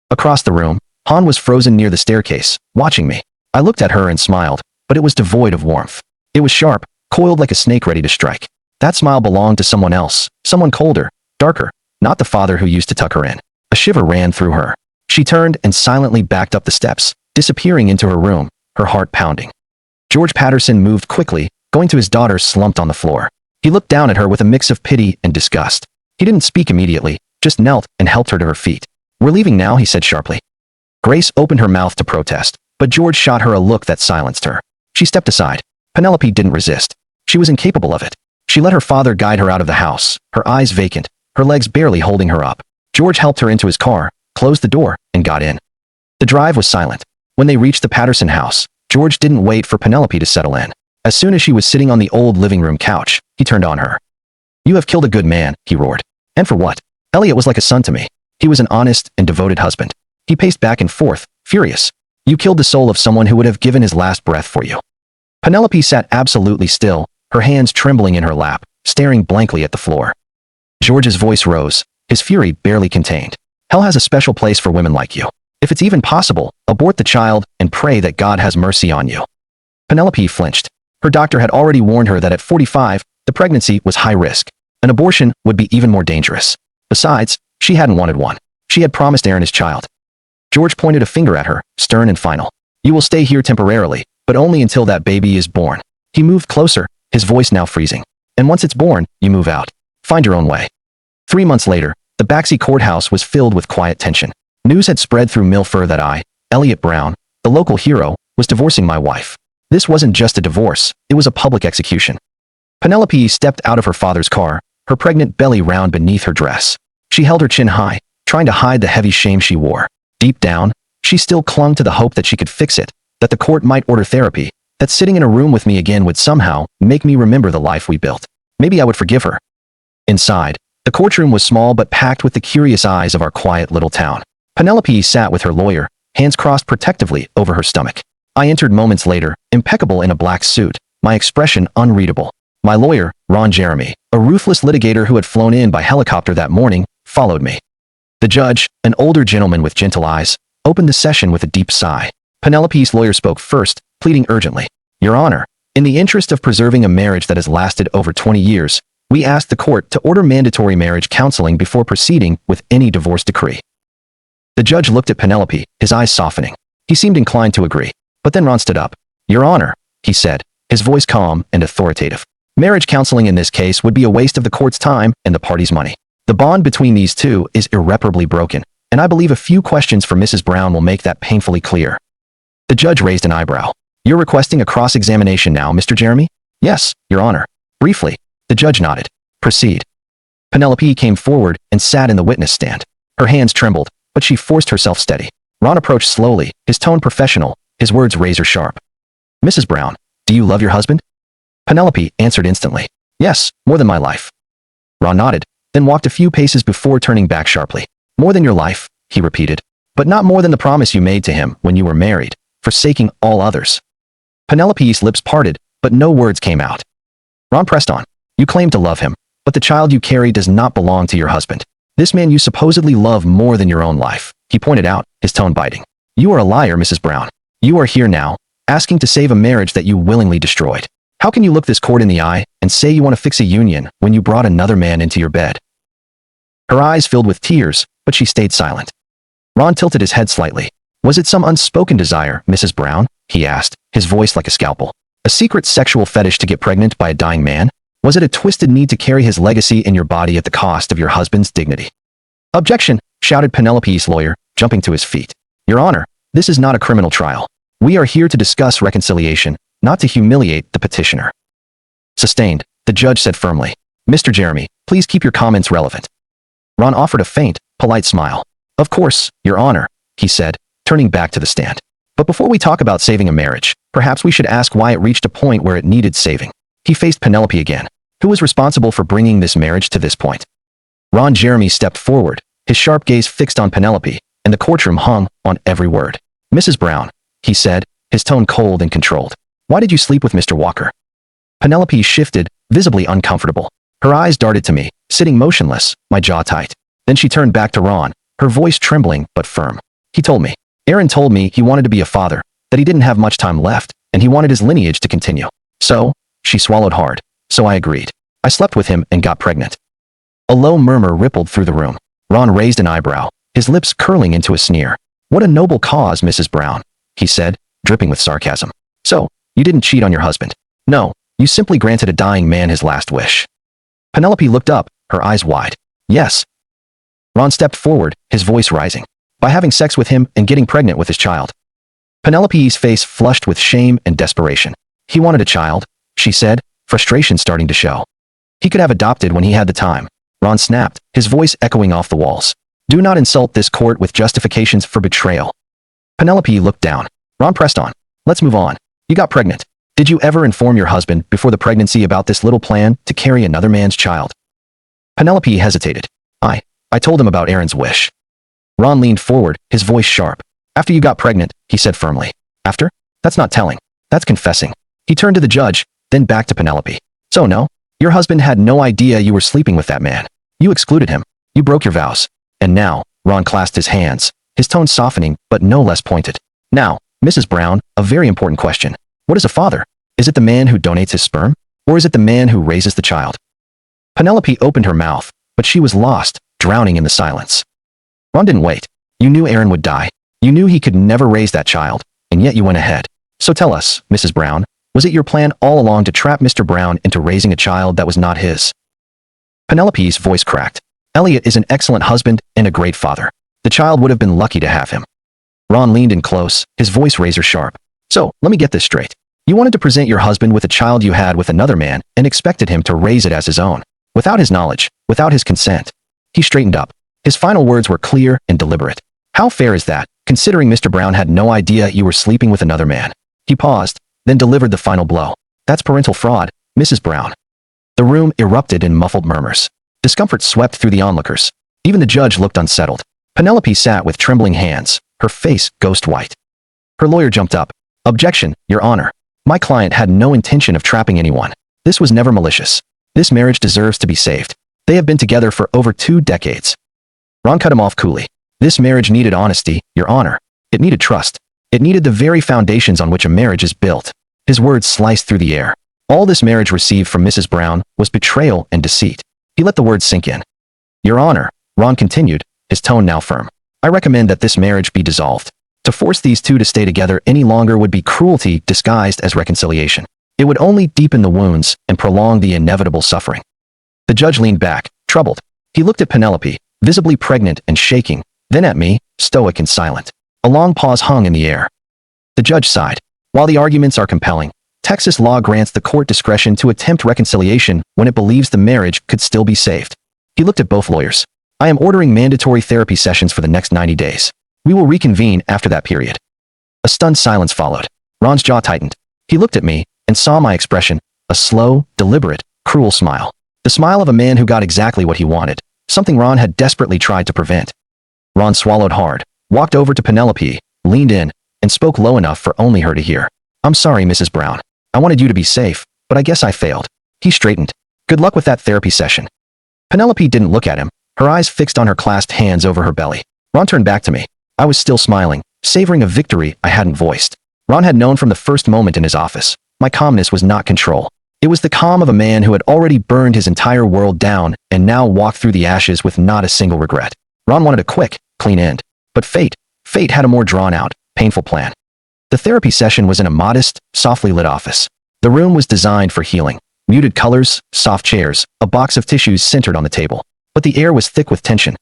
Across the room, Han was frozen near the staircase, watching me. I looked at her and smiled, but it was devoid of warmth. It was sharp, coiled like a snake ready to strike. That smile belonged to someone else, someone colder, darker, not the father who used to tuck her in. A shiver ran through her. She turned and silently backed up the steps, disappearing into her room, her heart pounding. George Patterson moved quickly, going to his daughter slumped on the floor. He looked down at her with a mix of pity and disgust. He didn't speak immediately, just knelt and helped her to her feet. "We're leaving now," he said sharply. Grace opened her mouth to protest, but George shot her a look that silenced her. She stepped aside. Penelope didn't resist. She was incapable of it. She let her father guide her out of the house, her eyes vacant, her legs barely holding her up. George helped her into his car, closed the door, and got in. The drive was silent. When they reached the Patterson house, George didn't wait for Penelope to settle in. As soon as she was sitting on the old living room couch, he turned on her. "You have killed a good man," he roared. "And for what?" "Elliot was like a son to me. He was an honest and devoted husband." He paced back and forth, furious. "You killed the soul of someone who would have given his last breath for you." Penelope sat absolutely still, her hands trembling in her lap, staring blankly at the floor. George's voice rose, his fury barely contained. "Hell has a special place for women like you. If it's even possible, abort the child and pray that God has mercy on you." Penelope flinched. Her doctor had already warned her that at 45, the pregnancy was high risk. An abortion would be even more dangerous. Besides, she hadn't wanted one. She had promised Aaron his child. George pointed a finger at her, stern and final. "You will stay here temporarily, but only until that baby is born." He moved closer, his voice now freezing. "And once it's born, you move out. Find your own way." 3 months later, the Baxi courthouse was filled with quiet tension. News had spread through Milford that I, Elliot Brown, the local hero, was divorcing my wife. This wasn't just a divorce, it was a public execution. Penelope stepped out of her father's car, her pregnant belly round beneath her dress. She held her chin high, trying to hide the heavy shame she wore. Deep down, she still clung to the hope that she could fix it, that the court might order therapy, that sitting in a room with me again would somehow make me remember the life we built. Maybe I would forgive her. Inside, the courtroom was small but packed with the curious eyes of our quiet little town. Penelope sat with her lawyer, hands crossed protectively over her stomach. I entered moments later, impeccable in a black suit, my expression unreadable. My lawyer, Ron Jeremy, a ruthless litigator who had flown in by helicopter that morning, followed me. The judge, an older gentleman with gentle eyes, opened the session with a deep sigh. Penelope's lawyer spoke first, pleading urgently. "Your Honor, in the interest of preserving a marriage that has lasted over 20 years, we ask the court to order mandatory marriage counseling before proceeding with any divorce decree." The judge looked at Penelope, his eyes softening. He seemed inclined to agree. But then Ron stood up. "Your Honor," he said, his voice calm and authoritative. "Marriage counseling in this case would be a waste of the court's time and the parties' money. The bond between these two is irreparably broken, and I believe a few questions for Mrs. Brown will make that painfully clear." The judge raised an eyebrow. "You're requesting a cross-examination now, Mr. Jeremy?" "Yes, Your Honor." Briefly, the judge nodded. "Proceed." Penelope came forward and sat in the witness stand. Her hands trembled, but she forced herself steady. Ron approached slowly, his tone professional, his words razor-sharp. "Mrs. Brown, do you love your husband?" Penelope answered instantly. "Yes, more than my life." Ron nodded, then walked a few paces before turning back sharply. "More than your life," he repeated. "But not more than the promise you made to him when you were married, forsaking all others." Penelope's lips parted, but no words came out. Ron pressed on. "You claim to love him, but the child you carry does not belong to your husband. This man you supposedly love more than your own life," he pointed out, his tone biting. "You are a liar, Mrs. Brown. You are here now, asking to save a marriage that you willingly destroyed. How can you look this court in the eye and say you want to fix a union when you brought another man into your bed?" Her eyes filled with tears, but she stayed silent. Ron tilted his head slightly. Was it some unspoken desire, Mrs. Brown? He asked, his voice like a scalpel. A secret sexual fetish to get pregnant by a dying man? Was it a twisted need to carry his legacy in your body at the cost of your husband's dignity? Objection, shouted Penelope's lawyer, jumping to his feet. Your Honor, this is not a criminal trial. We are here to discuss reconciliation, not to humiliate the petitioner. Sustained, the judge said firmly. Mr. Jeremy, please keep your comments relevant. Ron offered a faint, polite smile. Of course, Your Honor, he said, turning back to the stand. But before we talk about saving a marriage, perhaps we should ask why it reached a point where it needed saving. He faced Penelope again. Who was responsible for bringing this marriage to this point? Ron Jeremy stepped forward, his sharp gaze fixed on Penelope, and the courtroom hung on every word. Mrs. Brown, he said, his tone cold and controlled. Why did you sleep with Mr. Walker? Penelope shifted, visibly uncomfortable. Her eyes darted to me, sitting motionless, my jaw tight. Then she turned back to Ron, her voice trembling but firm. He told me. Aaron told me he wanted to be a father, that he didn't have much time left, and he wanted his lineage to continue. So, she swallowed hard. So I agreed. I slept with him and got pregnant. A low murmur rippled through the room. Ron raised an eyebrow, his lips curling into a sneer. What a noble cause, Mrs. Brown, he said, dripping with sarcasm. So, you didn't cheat on your husband. No, you simply granted a dying man his last wish. Penelope looked up, her eyes wide. Yes. Ron stepped forward, his voice rising. By having sex with him and getting pregnant with his child. Penelope's face flushed with shame and desperation. He wanted a child, she said, frustration starting to show. He could have adopted when he had the time. Ron snapped, his voice echoing off the walls. Do not insult this court with justifications for betrayal. Penelope looked down. Ron pressed on. Let's move on. You got pregnant. Did you ever inform your husband before the pregnancy about this little plan to carry another man's child? Penelope hesitated. I told him about Aaron's wish. Ron leaned forward, his voice sharp. After you got pregnant, he said firmly. After? That's not telling. That's confessing. He turned to the judge, then back to Penelope. So no, your husband had no idea you were sleeping with that man. You excluded him. You broke your vows. And now, Ron clasped his hands, his tone softening, but no less pointed. Now, Mrs. Brown, a very important question. What is a father? Is it the man who donates his sperm? Or is it the man who raises the child? Penelope opened her mouth, but she was lost, drowning in the silence. Ron didn't wait. You knew Aaron would die. You knew he could never raise that child, and yet you went ahead. So tell us, Mrs. Brown, was it your plan all along to trap Mr. Brown into raising a child that was not his? Penelope's voice cracked. Elliot is an excellent husband and a great father. The child would have been lucky to have him. Ron leaned in close, his voice razor sharp. So, let me get this straight. You wanted to present your husband with a child you had with another man and expected him to raise it as his own. Without his knowledge, without his consent. He straightened up. His final words were clear and deliberate. How fair is that, considering Mr. Brown had no idea you were sleeping with another man? He paused, then delivered the final blow. That's parental fraud, Mrs. Brown. The room erupted in muffled murmurs. Discomfort swept through the onlookers. Even the judge looked unsettled. Penelope sat with trembling hands, her face ghost white. Her lawyer jumped up. Objection, Your Honor. My client had no intention of trapping anyone. This was never malicious. This marriage deserves to be saved. They have been together for over 2 decades. Ron cut him off coolly. This marriage needed honesty, Your Honor. It needed trust. It needed the very foundations on which a marriage is built. His words sliced through the air. All this marriage received from Mrs. Brown was betrayal and deceit. He let the words sink in. Your Honor, Ron continued, his tone now firm. I recommend that this marriage be dissolved. To force these two to stay together any longer would be cruelty disguised as reconciliation. It would only deepen the wounds and prolong the inevitable suffering. The judge leaned back, troubled. He looked at Penelope, visibly pregnant and shaking, then at me, stoic and silent. A long pause hung in the air. The judge sighed. While the arguments are compelling, Texas law grants the court discretion to attempt reconciliation when it believes the marriage could still be saved. He looked at both lawyers. I am ordering mandatory therapy sessions for the next 90 days. We will reconvene after that period. A stunned silence followed. Ron's jaw tightened. He looked at me and saw my expression, a slow, deliberate, cruel smile. The smile of a man who got exactly what he wanted, something Ron had desperately tried to prevent. Ron swallowed hard, walked over to Penelope, leaned in, and spoke low enough for only her to hear. I'm sorry, Mrs. Brown. I wanted you to be safe, but I guess I failed. He straightened. Good luck with that therapy session. Penelope didn't look at him, her eyes fixed on her clasped hands over her belly. Ron turned back to me. I was still smiling, savoring a victory I hadn't voiced. Ron had known from the first moment in his office. My calmness was not control. It was the calm of a man who had already burned his entire world down and now walked through the ashes with not a single regret. Ron wanted a quick, clean end. But fate had a more drawn-out, painful plan. The therapy session was in a modest, softly lit office. The room was designed for healing. Muted colors, soft chairs, a box of tissues centered on the table. But the air was thick with tension.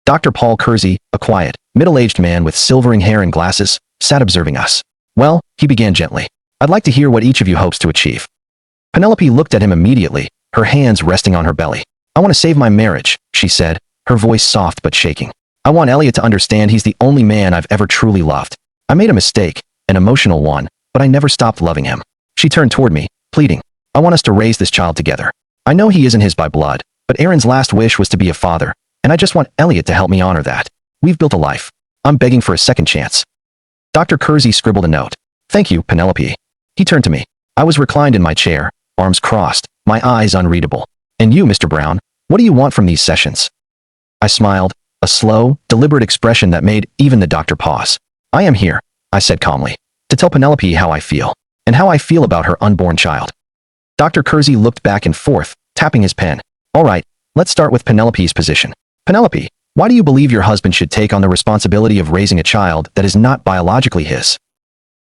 Dr. Paul Kersey, a quiet, middle-aged man with silvering hair and glasses, sat observing us. Well, he began gently. I'd like to hear what each of you hopes to achieve. Penelope looked at him immediately, her hands resting on her belly. I want to save my marriage, she said, her voice soft but shaking. I want Elliot to understand he's the only man I've ever truly loved. I made a mistake, an emotional one, but I never stopped loving him. She turned toward me, pleading. I want us to raise this child together. I know he isn't his by blood, but Aaron's last wish was to be a father, and I just want Elliot to help me honor that. We've built a life. I'm begging for a second chance. Dr. Kersey scribbled a note. Thank you, Penelope. He turned to me. I was reclined in my chair, arms crossed, my eyes unreadable. And you, Mr. Brown, what do you want from these sessions? I smiled, a slow, deliberate expression that made even the doctor pause. I am here, I said calmly, to tell Penelope how I feel, and how I feel about her unborn child. Dr. Kersey looked back and forth, tapping his pen. All right, let's start with Penelope's position. Penelope, why do you believe your husband should take on the responsibility of raising a child that is not biologically his?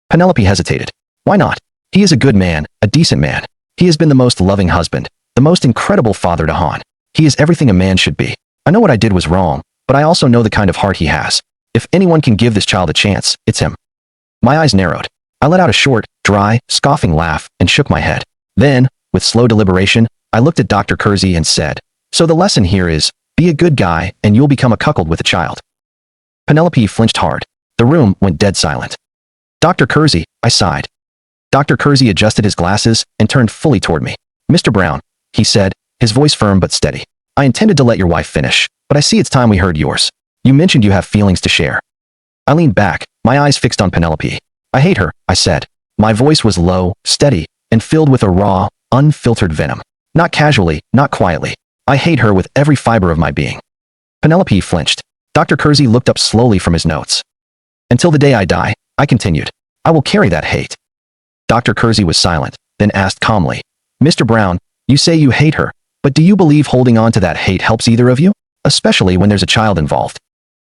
Penelope hesitated. Why not? He is a good man, a decent man. He has been the most loving husband, the most incredible father to Han. He is everything a man should be. I know what I did was wrong, but I also know the kind of heart he has. If anyone can give this child a chance, it's him. My eyes narrowed. I let out a short, dry, scoffing laugh and shook my head. Then, with slow deliberation, I looked at Dr. Kersey and said, so the lesson here is, be a good guy and you'll become a cuckold with a child. Penelope flinched hard. The room went dead silent. Dr. Kersey, I sighed. Dr. Kersey adjusted his glasses and turned fully toward me. Mr. Brown, he said, his voice firm but steady. I intended to let your wife finish, but I see it's time we heard yours. You mentioned you have feelings to share. I leaned back, my eyes fixed on Penelope. I hate her, I said. My voice was low, steady, and filled with a raw, unfiltered venom. Not casually, not quietly. I hate her with every fiber of my being. Penelope flinched. Dr. Kersey looked up slowly from his notes. Until the day I die, I continued. I will carry that hate. Dr. Kersey was silent, then asked calmly. Mr. Brown, you say you hate her, but do you believe holding on to that hate helps either of you? Especially when there's a child involved.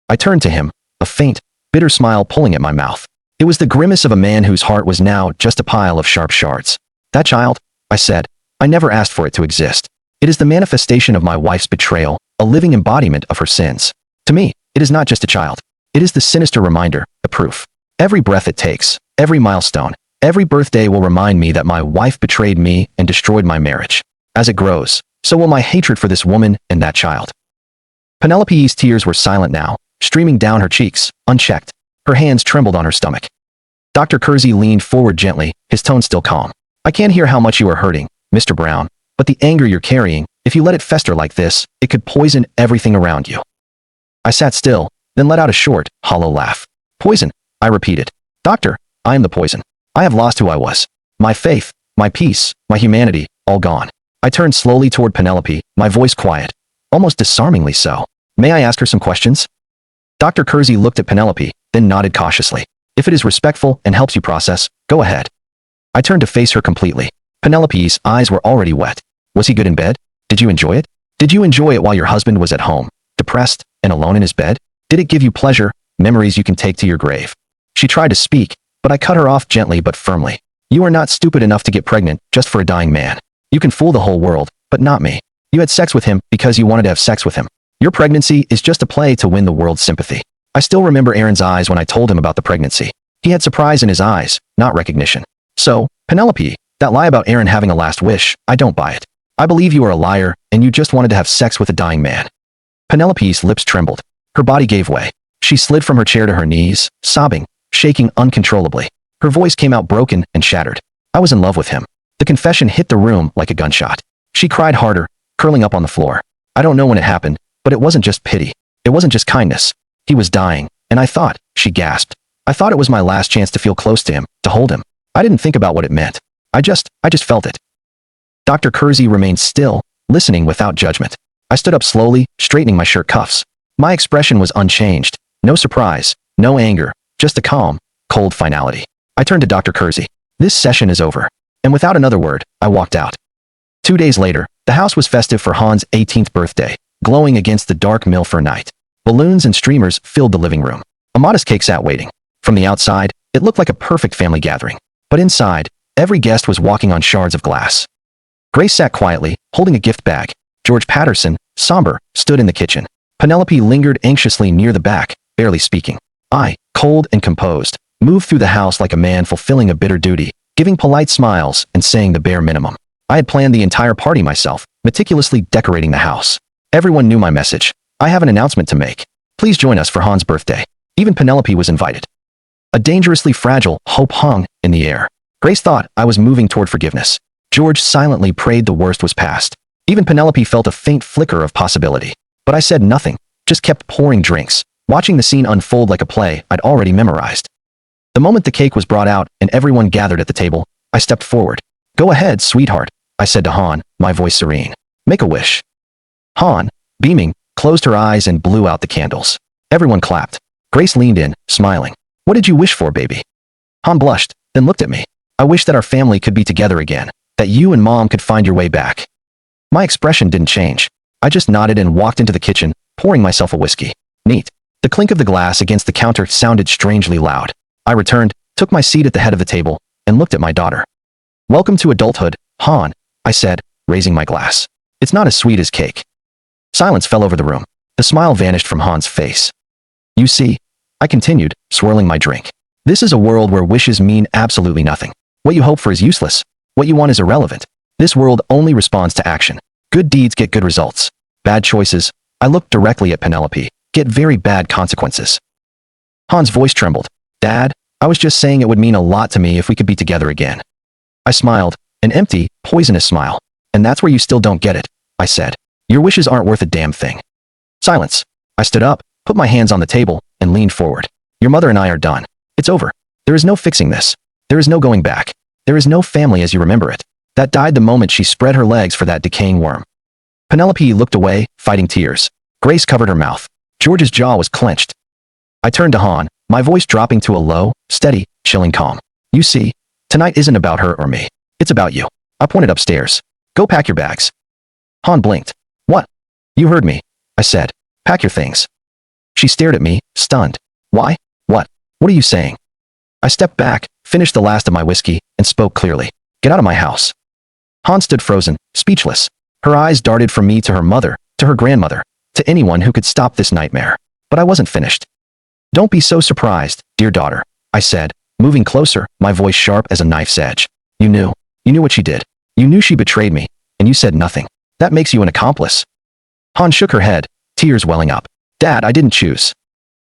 I turned to him, a faint, bitter smile pulling at my mouth. It was the grimace of a man whose heart was now just a pile of sharp shards. That child, I said, I never asked for it to exist. It is the manifestation of my wife's betrayal, a living embodiment of her sins. To me, it is not just a child. It is the sinister reminder, the proof. Every breath it takes, every milestone, every birthday will remind me that my wife betrayed me and destroyed my marriage. As it grows, so will my hatred for this woman and that child. Penelope's tears were silent now, streaming down her cheeks, unchecked. Her hands trembled on her stomach. Dr. Kersey leaned forward gently, his tone still calm. I can't hear how much you are hurting, Mr. Brown, but the anger you're carrying, if you let it fester like this, it could poison everything around you. I sat still, then let out a short, hollow laugh. Poison, I repeated. Doctor, I am the poison. I have lost who I was. My faith, my peace, my humanity, all gone. I turned slowly toward Penelope, my voice quiet, almost disarmingly so. May I ask her some questions? Dr. Kersey looked at Penelope, then nodded cautiously. If it is respectful and helps you process, go ahead. I turned to face her completely. Penelope's eyes were already wet. Was he good in bed? Did you enjoy it? Did you enjoy it while your husband was at home, depressed, and alone in his bed? Did it give you pleasure, memories you can take to your grave? She tried to speak, but I cut her off gently but firmly. You are not stupid enough to get pregnant just for a dying man. You can fool the whole world, but not me. You had sex with him because you wanted to have sex with him. Your pregnancy is just a play to win the world's sympathy. I still remember Aaron's eyes when I told him about the pregnancy. He had surprise in his eyes, not recognition. So, Penelope, that lie about Aaron having a last wish, I don't buy it. I believe you are a liar, and you just wanted to have sex with a dying man. Penelope's lips trembled. Her body gave way. She slid from her chair to her knees, sobbing, shaking uncontrollably. Her voice came out broken and shattered. I was in love with him. The confession hit the room like a gunshot. She cried harder, curling up on the floor. I don't know when it happened, but it wasn't just pity. It wasn't just kindness. He was dying, and I thought, she gasped. I thought it was my last chance to feel close to him, to hold him. I didn't think about what it meant. I just felt it. Dr. Kersey remained still, listening without judgment. I stood up slowly, straightening my shirt cuffs. My expression was unchanged. No surprise, no anger, just a calm, cold finality. I turned to Dr. Kersey. This session is over. and without another word, I walked out. 2 days later, the house was festive for Han's 18th birthday, glowing against the dark Milford night. Balloons and streamers filled the living room. A modest cake sat waiting. From the outside, it looked like a perfect family gathering. But inside, every guest was walking on shards of glass. Grace sat quietly, holding a gift bag. George Patterson, somber, stood in the kitchen. Penelope lingered anxiously near the back, barely speaking. I, cold and composed, moved through the house like a man fulfilling a bitter duty, giving polite smiles and saying the bare minimum. I had planned the entire party myself, meticulously decorating the house. Everyone knew my message. I have an announcement to make. Please join us for Han's birthday. Even Penelope was invited. A dangerously fragile hope hung in the air. Grace thought I was moving toward forgiveness. George silently prayed the worst was past. Even Penelope felt a faint flicker of possibility. But I said nothing, just kept pouring drinks, watching the scene unfold like a play I'd already memorized. The moment the cake was brought out and everyone gathered at the table, I stepped forward. Go ahead, sweetheart, I said to Han, my voice serene. Make a wish. Han, beaming, closed her eyes and blew out the candles. Everyone clapped. Grace leaned in, smiling. What did you wish for, baby? Han blushed, then looked at me. I wish that our family could be together again, that you and Mom could find your way back. My expression didn't change. I just nodded and walked into the kitchen, pouring myself a whiskey. Neat. The clink of the glass against the counter sounded strangely loud. I returned, took my seat at the head of the table, and looked at my daughter. Welcome to adulthood, Han, I said, raising my glass. It's not as sweet as cake. Silence fell over the room. The smile vanished from Han's face. You see, I continued, swirling my drink. This is a world where wishes mean absolutely nothing. What you hope for is useless. What you want is irrelevant. This world only responds to action. Good deeds get good results. Bad choices, I looked directly at Penelope, get very bad consequences. Han's voice trembled. Dad, I was just saying it would mean a lot to me if we could be together again. I smiled, an empty, poisonous smile. And that's where you still don't get it, I said. Your wishes aren't worth a damn thing. Silence. I stood up, put my hands on the table, and leaned forward. Your mother and I are done. It's over. There is no fixing this. There is no going back. There is no family as you remember it. That died the moment she spread her legs for that decaying worm. Penelope looked away, fighting tears. Grace covered her mouth. George's jaw was clenched. I turned to Han, my voice dropping to a low, steady, chilling calm. You see, tonight isn't about her or me. It's about you. I pointed upstairs. Go pack your bags. Han blinked. What? You heard me, I said. Pack your things. She stared at me, stunned. Why? What? What are you saying? I stepped back, finished the last of my whiskey, and spoke clearly. Get out of my house. Han stood frozen, speechless. Her eyes darted from me to her mother, to her grandmother, to anyone who could stop this nightmare. But I wasn't finished. Don't be so surprised, dear daughter, I said, moving closer, my voice sharp as a knife's edge. You knew what she did. You knew she betrayed me, and you said nothing. That makes you an accomplice. Han shook her head, tears welling up. Dad, I didn't choose.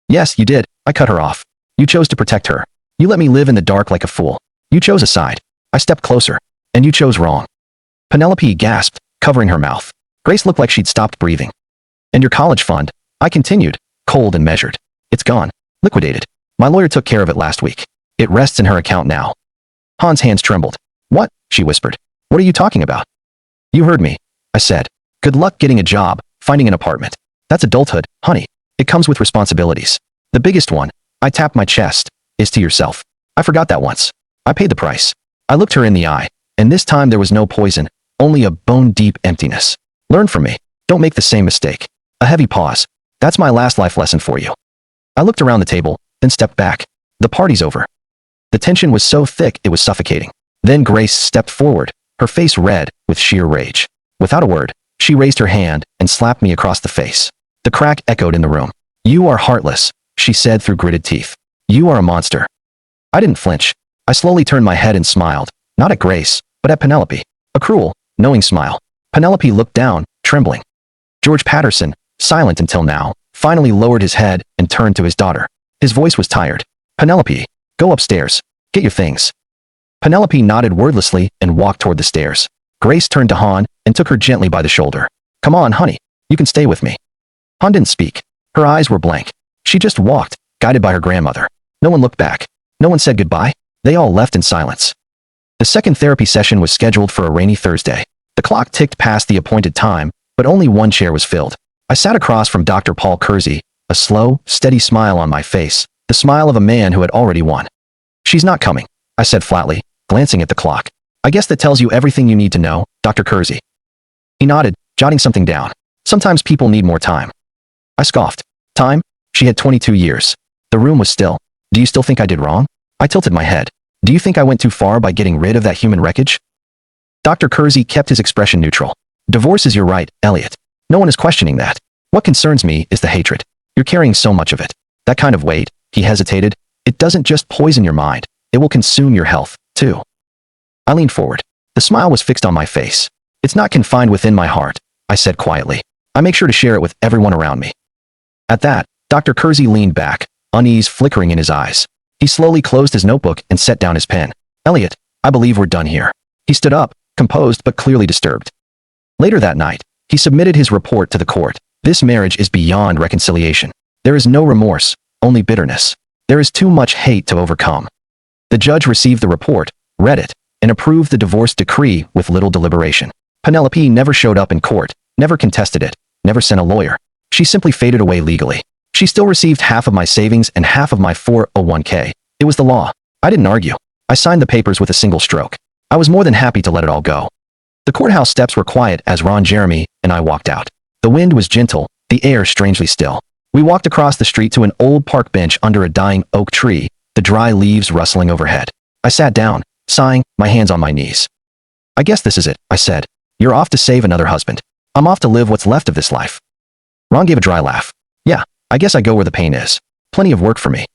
Yes, you did, I cut her off. You chose to protect her. You let me live in the dark like a fool. You chose a side. I stepped closer. And you chose wrong. Penelope gasped, covering her mouth. Grace looked like she'd stopped breathing. And your college fund, I continued, cold and measured. It's gone. Liquidated. My lawyer took care of it last week. It rests in her account now. Han's hands trembled. What? She whispered. What are you talking about? You heard me, I said. Good luck getting a job, finding an apartment. That's adulthood, honey. It comes with responsibilities. The biggest one, I tapped my chest, is to yourself. I forgot that once. I paid the price. I looked her in the eye, and this time there was no poison, only a bone-deep emptiness. Learn from me. Don't make the same mistake. A heavy pause. That's my last life lesson for you. I looked around the table, then stepped back. The party's over. The tension was so thick it was suffocating. Then Grace stepped forward, her face red with sheer rage. Without a word, she raised her hand and slapped me across the face. The crack echoed in the room. You are heartless, she said through gritted teeth. You are a monster. I didn't flinch. I slowly turned my head and smiled, not at Grace, but at Penelope. A cruel, knowing smile. Penelope looked down, trembling. George Patterson, silent until now, finally lowered his head and turned to his daughter. His voice was tired. Penelope, go upstairs. Get your things. Penelope nodded wordlessly and walked toward the stairs. Grace turned to Han and took her gently by the shoulder. Come on, honey. You can stay with me. Han didn't speak. Her eyes were blank. She just walked, guided by her grandmother. No one looked back. No one said goodbye. They all left in silence. The second therapy session was scheduled for a rainy Thursday. The clock ticked past the appointed time, but only one chair was filled. I sat across from Dr. Paul Kersey, a slow, steady smile on my face, the smile of a man who had already won. She's not coming, I said flatly, glancing at the clock. I guess that tells you everything you need to know, Dr. Kersey. He nodded, jotting something down. Sometimes people need more time. I scoffed. Time? She had 22 years. The room was still. Do you still think I did wrong? I tilted my head. Do you think I went too far by getting rid of that human wreckage? Dr. Kersey kept his expression neutral. Divorce is your right, Elliot. No one is questioning that. What concerns me is the hatred. You're carrying so much of it. That kind of weight, he hesitated. It doesn't just poison your mind. It will consume your health, too. I leaned forward. The smile was fixed on my face. It's not confined within my heart, I said quietly. I make sure to share it with everyone around me. At that, Dr. Kersey leaned back, unease flickering in his eyes. He slowly closed his notebook and set down his pen. Elliot, I believe we're done here. He stood up, composed but clearly disturbed. Later that night, he submitted his report to the court. This marriage is beyond reconciliation. There is no remorse, only bitterness. There is too much hate to overcome. The judge received the report, read it, and approved the divorce decree with little deliberation. Penelope never showed up in court, never contested it, never sent a lawyer. She simply faded away legally. She still received half of my savings and half of my 401k. It was the law. I didn't argue. I signed the papers with a single stroke. I was more than happy to let it all go. The courthouse steps were quiet as Ron Jeremy and I walked out. The wind was gentle, the air strangely still. We walked across the street to an old park bench under a dying oak tree, the dry leaves rustling overhead. I sat down, sighing, my hands on my knees. I guess this is it, I said. You're off to save another husband. I'm off to live what's left of this life. Ron gave a dry laugh. Yeah, I guess I go where the pain is. Plenty of work for me.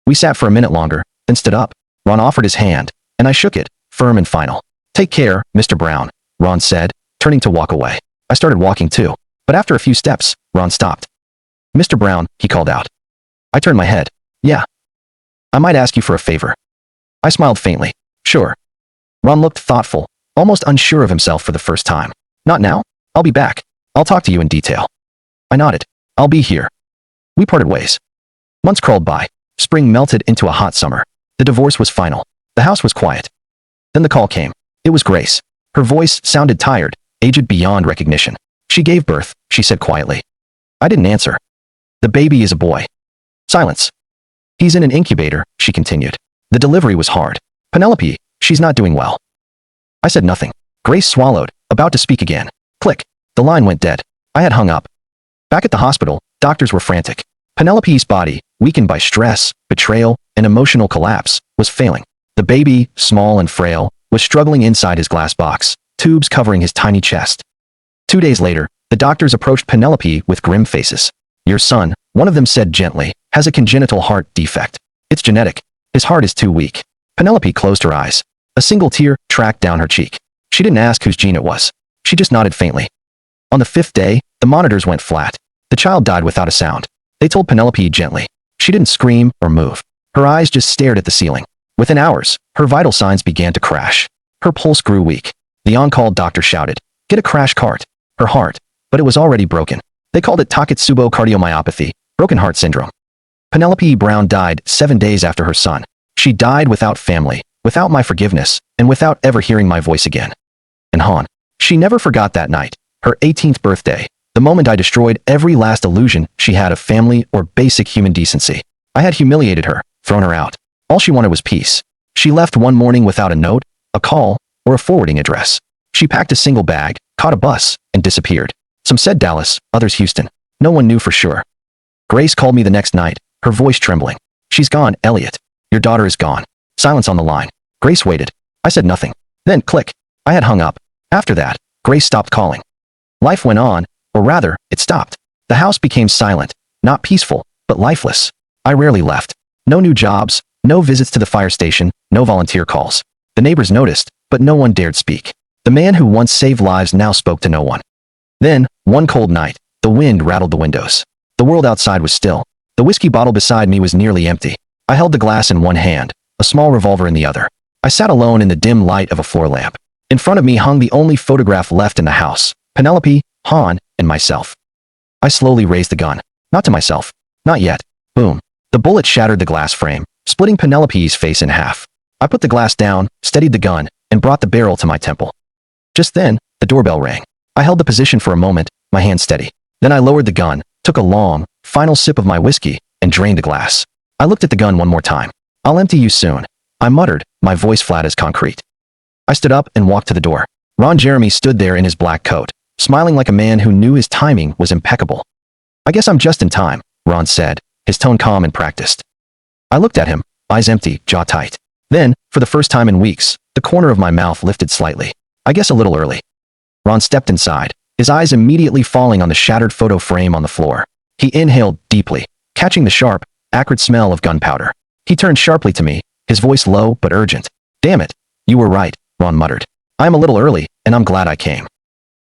We sat for a minute longer, then stood up. Ron offered his hand, and I shook it, firm and final. Take care, Mr. Brown, Ron said, turning to walk away. I started walking too, but after a few steps, Ron stopped. Mr. Brown, he called out. I turned my head. Yeah. I might ask you for a favor. I smiled faintly. Sure. Ron looked thoughtful, almost unsure of himself for the first time. Not now? I'll be back. I'll talk to you in detail. I nodded. I'll be here. We parted ways. Months crawled by. Spring melted into a hot summer. The divorce was final. The house was quiet. Then the call came. It was Grace. Her voice sounded tired, aged beyond recognition. She gave birth, she said quietly. I didn't answer. The baby is a boy. Silence. He's in an incubator, she continued. The delivery was hard. Penelope, she's not doing well. I said nothing. Grace swallowed, about to speak again. Click. The line went dead. I had hung up. Back at the hospital, doctors were frantic. Penelope's body, weakened by stress, betrayal, and emotional collapse, was failing. The baby, small and frail, was struggling inside his glass box, tubes covering his tiny chest. 2 days later, the doctors approached Penelope with grim faces. Your son, one of them said gently, has a congenital heart defect. It's genetic. His heart is too weak. Penelope closed her eyes. A single tear tracked down her cheek. She didn't ask whose gene it was. She just nodded faintly. On the 5th day, the monitors went flat. The child died without a sound. They told Penelope gently. She didn't scream or move. Her eyes just stared at the ceiling. Within hours, her vital signs began to crash. Her pulse grew weak. The on-call doctor shouted, "Get a crash cart." Her heart, but it was already broken. They called it Takotsubo cardiomyopathy, broken heart syndrome. Penelope Brown died 7 days after her son. She died without family, without my forgiveness, and without ever hearing my voice again. And Han. She never forgot that night, her 18th birthday, the moment I destroyed every last illusion she had of family or basic human decency. I had humiliated her, thrown her out. All she wanted was peace. She left one morning without a note, a call, or a forwarding address. She packed a single bag, caught a bus, and disappeared. Some said Dallas, others Houston. No one knew for sure. Grace called me the next night, her voice trembling. She's gone, Elliot. Your daughter is gone. Silence on the line. Grace waited. I said nothing. Then, click. I had hung up. After that, Grace stopped calling. Life went on, or rather, it stopped. The house became silent, not peaceful, but lifeless. I rarely left. No new jobs, no visits to the fire station, no volunteer calls. The neighbors noticed, but no one dared speak. The man who once saved lives now spoke to no one. Then, one cold night, the wind rattled the windows. The world outside was still. The whiskey bottle beside me was nearly empty. I held the glass in one hand, a small revolver in the other. I sat alone in the dim light of a floor lamp. In front of me hung the only photograph left in the house, Penelope, Han, and myself. I slowly raised the gun. Not to myself. Not yet. Boom. The bullet shattered the glass frame, splitting Penelope's face in half. I put the glass down, steadied the gun, and brought the barrel to my temple. Just then, the doorbell rang. I held the position for a moment, my hand steady. Then I lowered the gun, took a long, final sip of my whiskey, and drained the glass. I looked at the gun one more time. I'll empty you soon. I muttered, my voice flat as concrete. I stood up and walked to the door. Ron Jeremy stood there in his black coat, smiling like a man who knew his timing was impeccable. "I guess I'm just in time," Ron said, his tone calm and practiced. I looked at him, eyes empty, jaw tight. Then, for the first time in weeks, the corner of my mouth lifted slightly. "I guess a little early." Ron stepped inside, his eyes immediately falling on the shattered photo frame on the floor. He inhaled deeply, catching the sharp, acrid smell of gunpowder. He turned sharply to me, his voice low but urgent. "Damn it, you were right," Ron muttered. "I'm a little early, and I'm glad I came."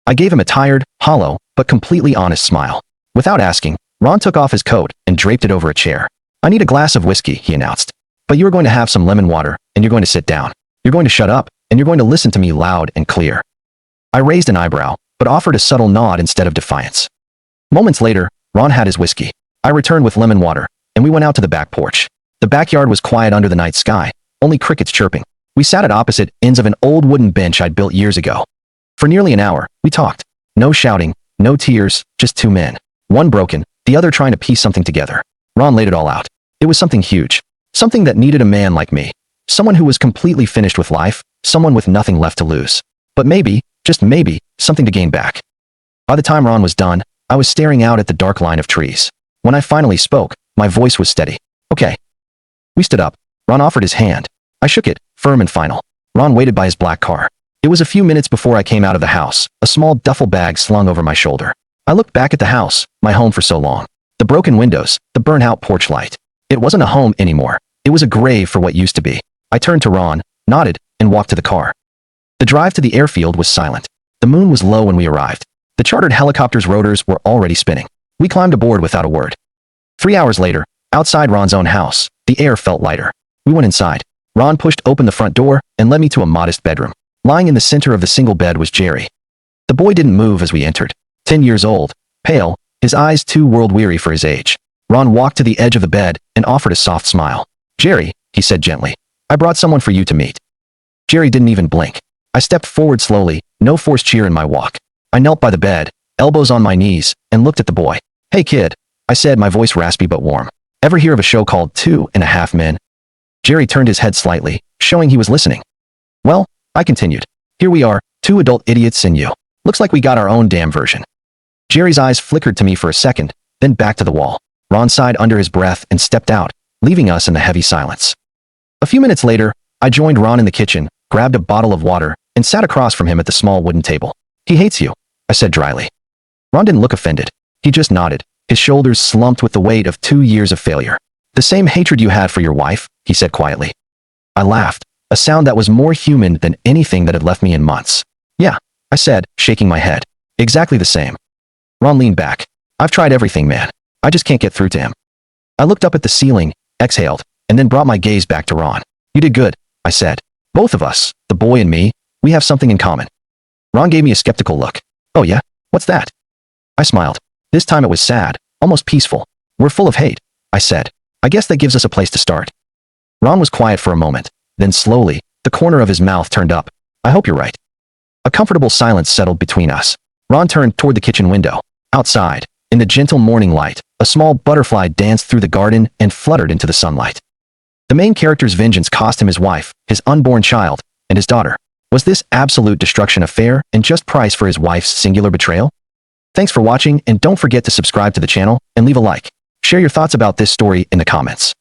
I gave him a tired, hollow, but completely honest smile. Without asking, Ron took off his coat and draped it over a chair. "I need a glass of whiskey," he announced. "But you're going to have some lemon water, and you're going to sit down. You're going to shut up, and you're going to listen to me loud and clear." I raised an eyebrow, but offered a subtle nod instead of defiance. Moments later, Ron had his whiskey. I returned with lemon water, and we went out to the back porch. The backyard was quiet under the night sky, only crickets chirping. We sat at opposite ends of an old wooden bench I'd built years ago. For nearly an hour, we talked. No shouting, no tears, just two men. One broken, the other trying to piece something together. Ron laid it all out. It was something huge. Something that needed a man like me. Someone who was completely finished with life, someone with nothing left to lose. But maybe, just maybe, something to gain back. By the time Ron was done, I was staring out at the dark line of trees. When I finally spoke, my voice was steady. "Okay." We stood up. Ron offered his hand. I shook it, firm and final. Ron waited by his black car. It was a few minutes before I came out of the house, a small duffel bag slung over my shoulder. I looked back at the house, my home for so long. The broken windows, the burnt-out porch light. It wasn't a home anymore. It was a grave for what used to be. I turned to Ron, nodded, and walked to the car. The drive to the airfield was silent. The moon was low when we arrived. The chartered helicopter's rotors were already spinning. We climbed aboard without a word. 3 hours later, outside Ron's own house, the air felt lighter. We went inside. Ron pushed open the front door and led me to a modest bedroom. Lying in the center of the single bed was Jerry. The boy didn't move as we entered. 10 years old, pale, his eyes too world-weary for his age. Ron walked to the edge of the bed and offered a soft smile. "Jerry," he said gently, "I brought someone for you to meet." Jerry didn't even blink. I stepped forward slowly, no forced cheer in my walk. I knelt by the bed, elbows on my knees, and looked at the boy. "Hey kid," I said, my voice raspy but warm. "Ever hear of a show called 2.5 Men?" Jerry turned his head slightly, showing he was listening. "Well," I continued, "here we are, two adult idiots and you. Looks like we got our own damn version." Jerry's eyes flickered to me for a second, then back to the wall. Ron sighed under his breath and stepped out, leaving us in the heavy silence. A few minutes later, I joined Ron in the kitchen, grabbed a bottle of water, and sat across from him at the small wooden table. "He hates you," I said dryly. Ron didn't look offended. He just nodded, his shoulders slumped with the weight of 2 years of failure. "The same hatred you had for your wife," he said quietly. I laughed, a sound that was more human than anything that had left me in months. "Yeah," I said, shaking my head. "Exactly the same." Ron leaned back. "I've tried everything, man. I just can't get through to him." I looked up at the ceiling, exhaled, and then brought my gaze back to Ron. "You did good," I said. "Both of us, the boy and me, we have something in common." Ron gave me a skeptical look. "Oh yeah? What's that?" I smiled. This time it was sad, almost peaceful. "We're full of hate," I said. "I guess that gives us a place to start." Ron was quiet for a moment. Then slowly, the corner of his mouth turned up. "I hope you're right." A comfortable silence settled between us. Ron turned toward the kitchen window. Outside, in the gentle morning light, a small butterfly danced through the garden and fluttered into the sunlight. The main character's vengeance cost him his wife, his unborn child, and his daughter. Was this absolute destruction a fair and just price for his wife's singular betrayal? Thanks for watching, and don't forget to subscribe to the channel and leave a like. Share your thoughts about this story in the comments.